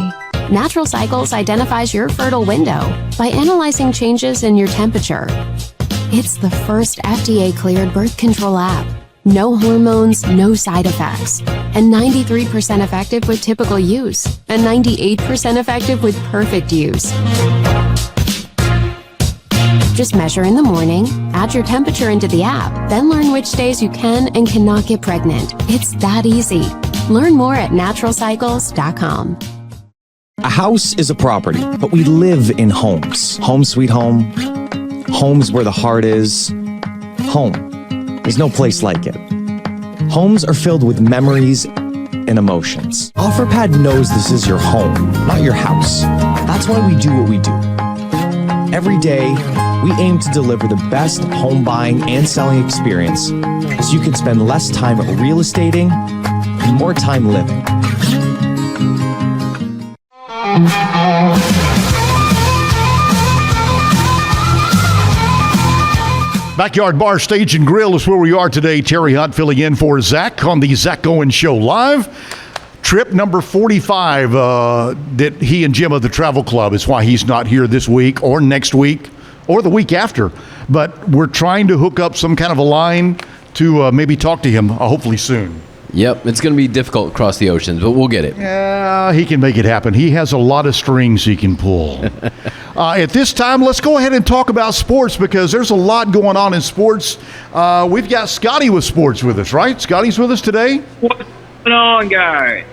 Natural Cycles identifies your fertile window by analyzing changes in your temperature. It's the first FDA-cleared birth control app. No hormones, no side effects, and 93% effective with typical use, and 98% effective with perfect use. Just measure in the morning, add your temperature into the app, then learn which days you can and cannot get pregnant. It's that easy. Learn more at naturalcycles.com. A house is a property, but we live in homes. Home sweet home. Homes where the heart is. Home. There's no place like it. Homes are filled with memories and emotions. OfferPad knows this is your home, not your house. That's why we do what we do. Every day, we aim to deliver the best home buying and selling experience so you can spend less time real estating and more time living. Backyard Bar, Stage and Grill is where we are today. Terry Hunt filling in for Zach on the Zach Owen Show Live. Trip number 45 that he and Jim of the Travel Club is why he's not here this week or next week or the week after. But we're trying to hook up some kind of a line to maybe talk to him hopefully soon. Yep, it's going to be difficult across the oceans, but we'll get it. Yeah, he can make it happen. He has a lot of strings he can pull. At this time, let's go ahead and talk about sports because there's a lot going on in sports. We've got Scotty with sports with us, right? Scotty's with us today? What's going on, guys?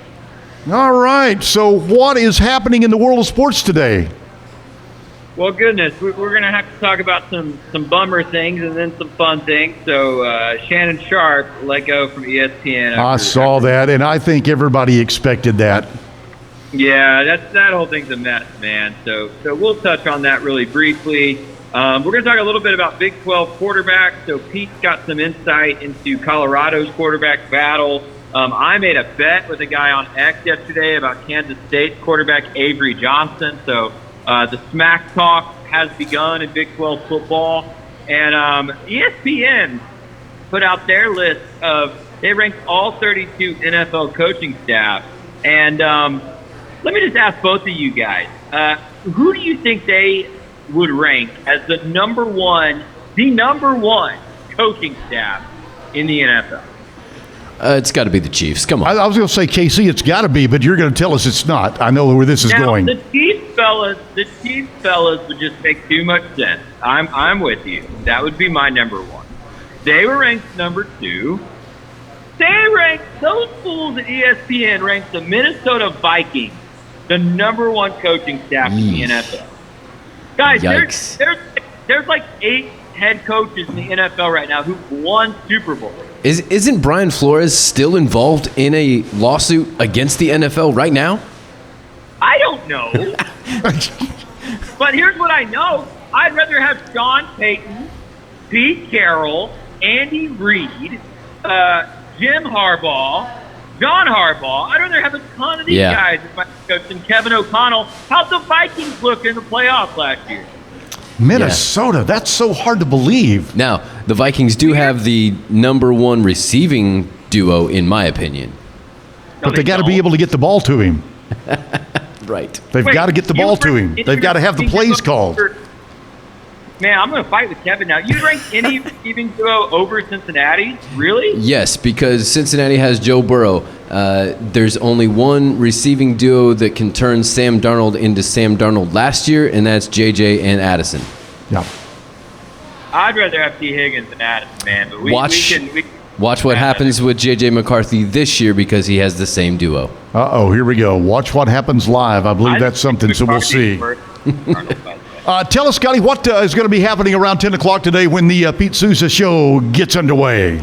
All right. So what is happening in the world of sports today? Well, goodness, we're going to have to talk about some bummer things and then some fun things. So Shannon Sharp let go from ESPN. I saw that, and I think everybody expected that. Yeah, that whole thing's a mess, man. So we'll touch on that really briefly. We're going to talk a little bit about Big 12 quarterbacks. So Pete's got some insight into Colorado's quarterback battle. I made a bet with a guy on X yesterday about Kansas State quarterback Avery Johnson. So the smack talk has begun in Big 12 football. And ESPN put out their list they ranked all 32 NFL coaching staff. And let me just ask both of you guys, who do you think they would rank as the number one coaching staff in the NFL? It's got to be the Chiefs. Come on. I was going to say KC. It's got to be, but you're going to tell us it's not. I know where this is going. The Chiefs fellas would just make too much sense. I'm with you. That would be my number one. They were ranked number two. Those fools at ESPN ranked the Minnesota Vikings the number one coaching staff in the NFL. Guys, there's like 8 head coaches in the NFL right now who've won Super Bowl. Isn't Brian Flores still involved in a lawsuit against the NFL right now? I don't know. But here's what I know. I'd rather have Sean Payton, Pete Carroll, Andy Reid, Jim Harbaugh, John Harbaugh. I'd rather have a ton of these guys as my coach than Kevin O'Connell. How'd the Vikings look in the playoffs last year? Minnesota. That's so hard to believe. Now, the Vikings do have the number one receiving duo, in my opinion. But they got to be able to get the ball to him. Right. They've got to get the ball to him. They've got to have the plays called. Man, I'm going to fight with Kevin now. You rank any receiving duo over Cincinnati? Really? Yes, because Cincinnati has Joe Burrow. There's only one receiving duo that can turn Sam Darnold into Sam Darnold last year, and that's JJ and Addison. Yeah. I'd rather have T. Higgins than Addison, man. But we can Watch what happens with JJ McCarthy this year because he has the same duo. Uh-oh, here we go. Watch what happens live. I believe that's something, so we'll see. Tell us, Scotty, what is going to be happening around 10 o'clock today when the Pete Souza show gets underway?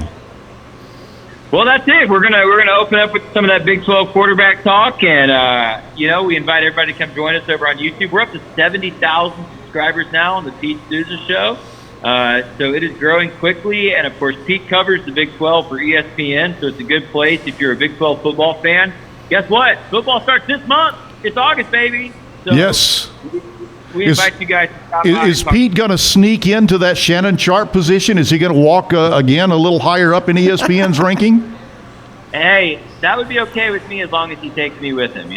Well, that's it. We're gonna open up with some of that Big 12 quarterback talk, and we invite everybody to come join us over on YouTube. We're up to 70,000 subscribers now on the Pete Souza show, so it is growing quickly. And of course, Pete covers the Big 12 for ESPN, so it's a good place if you're a Big 12 football fan. Guess what? Football starts this month. It's August, baby. So yes. We invite you guys to stop by. Is Pete going to sneak into that Shannon Sharp position? Is he going to walk again a little higher up in ESPN's ranking? Hey, that would be okay with me as long as he takes me with him,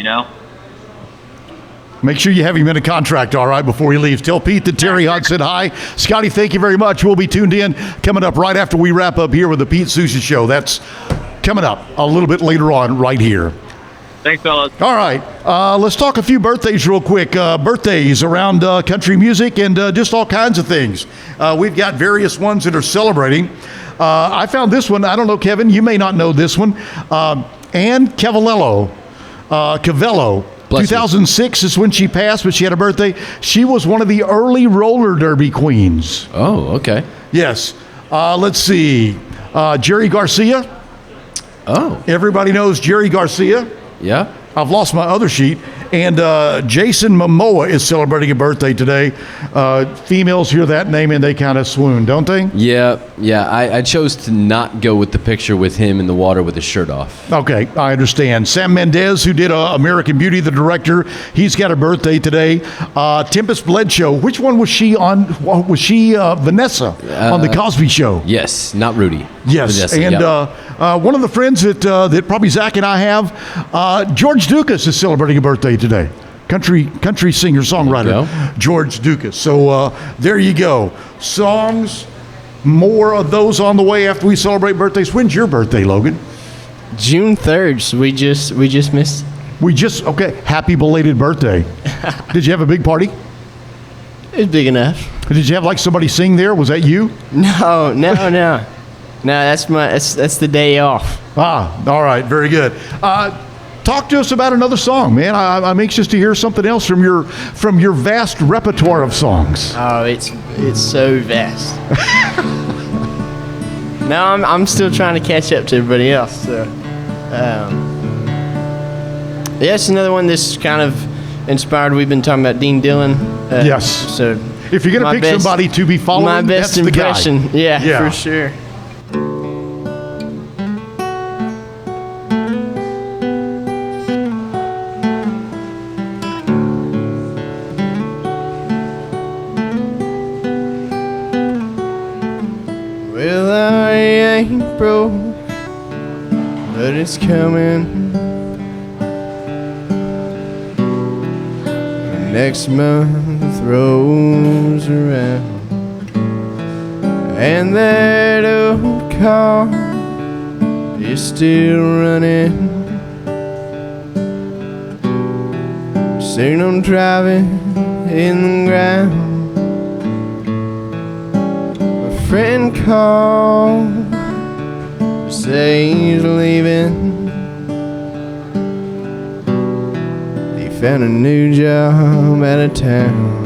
Make sure you have him in a contract, all right, before he leaves. Tell Pete that Terry Hunt said hi. Scotty, thank you very much. We'll be tuned in coming up right after we wrap up here with the Pete Souza Show. That's coming up a little bit later on right here. Thanks, fellas. All right. Let's talk a few birthdays real quick. Birthdays around country music and just all kinds of things. We've got various ones that are celebrating. I found this one. I don't know, Kevin. You may not know this one. Ann Cavallo. 2006 is when she passed, but she had a birthday. She was one of the early roller derby queens. Oh, okay. Yes. Let's see. Jerry Garcia. Oh. Everybody knows Jerry Garcia. Yeah. I've lost my other sheet. And Jason Momoa is celebrating a birthday today. Females hear that name and they kind of swoon, don't they? Yeah. I chose to not go with the picture with him in the water with his shirt off. Okay, I understand. Sam Mendes, who did American Beauty, the director, he's got a birthday today. Tempest Bledsoe, which one was she on? Was she Vanessa on The Cosby Show? Yes, not Rudy. Yes, Vanessa, and yeah. one of the friends that probably Zach and I have, George Dukas is celebrating a birthday today. Country singer songwriter George Dukas. So there you go. Songs, more of those on the way after we celebrate birthdays. When's your birthday, Logan? June 3rd. So we just missed. Okay. Happy belated birthday. Did you have a big party? It was big enough. Did you have like somebody sing there? Was that you? No. No, that's the day off. All right, very good. Talk to us about another song, man. I'm anxious to hear something else from your vast repertoire of songs. Oh, it's so vast. No, I'm still trying to catch up to everybody else. So, it's another one that's kind of inspired. We've been talking about Dean Dillon. Yes. So, if you're gonna pick somebody to be following, my best that's impression. The guy. Yeah, for sure. Well, I ain't broke, but it's coming. Next month rolls around, and that old car is still running. Soon I'm driving in the ground. Friend called to say he's leaving. He found a new job out of town,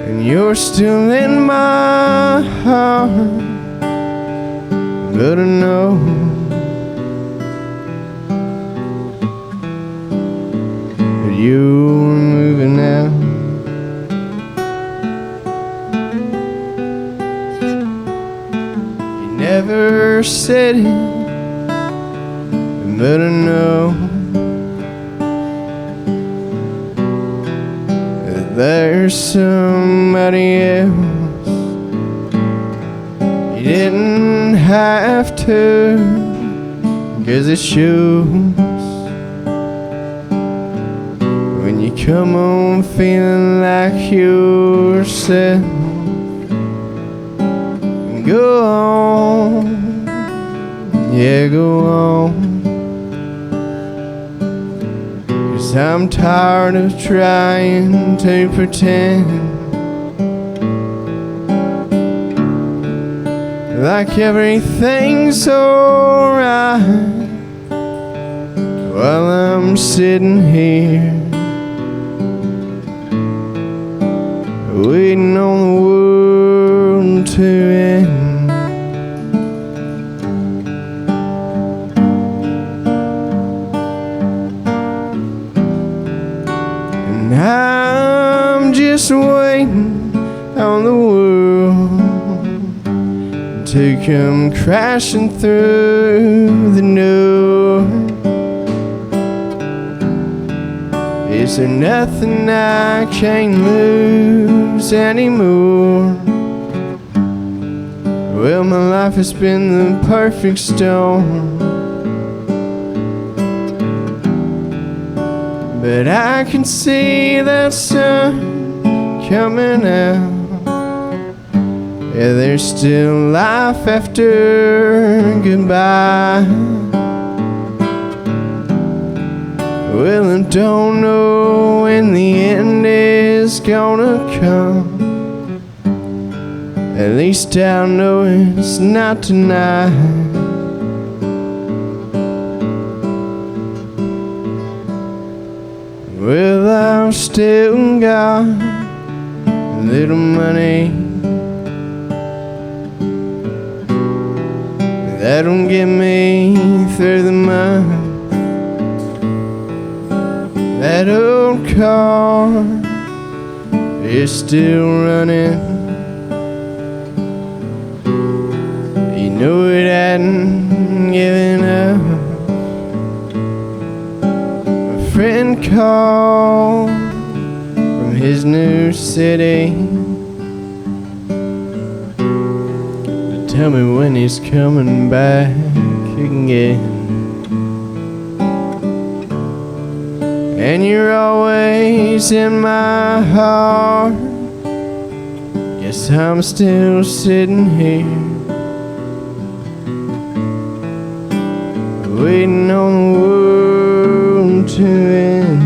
and you're still in my heart. But I know that you're moving out. Never said it, but I know there's somebody else. You didn't have to, 'cause it shows when you come home feeling like yourself. Go on, yeah, go on. 'Cause I'm tired of trying to pretend like everything's alright while I'm sitting here waiting on the world to end. And I'm just waiting on the world to come crashing through the door. Is there nothing I can't lose anymore? Well, my life has been the perfect storm, but I can see that sun coming out. Yeah, there's still life after goodbye. Well, I don't know when the end is gonna come. At least I know it's not tonight. Well, I've still got a little money that'll get me through the month. That old car is still running. You know it hadn't given up. A friend called from his new city to tell me when he's coming back again. And you're always in my heart. Guess I'm still sitting here waiting on the world to end.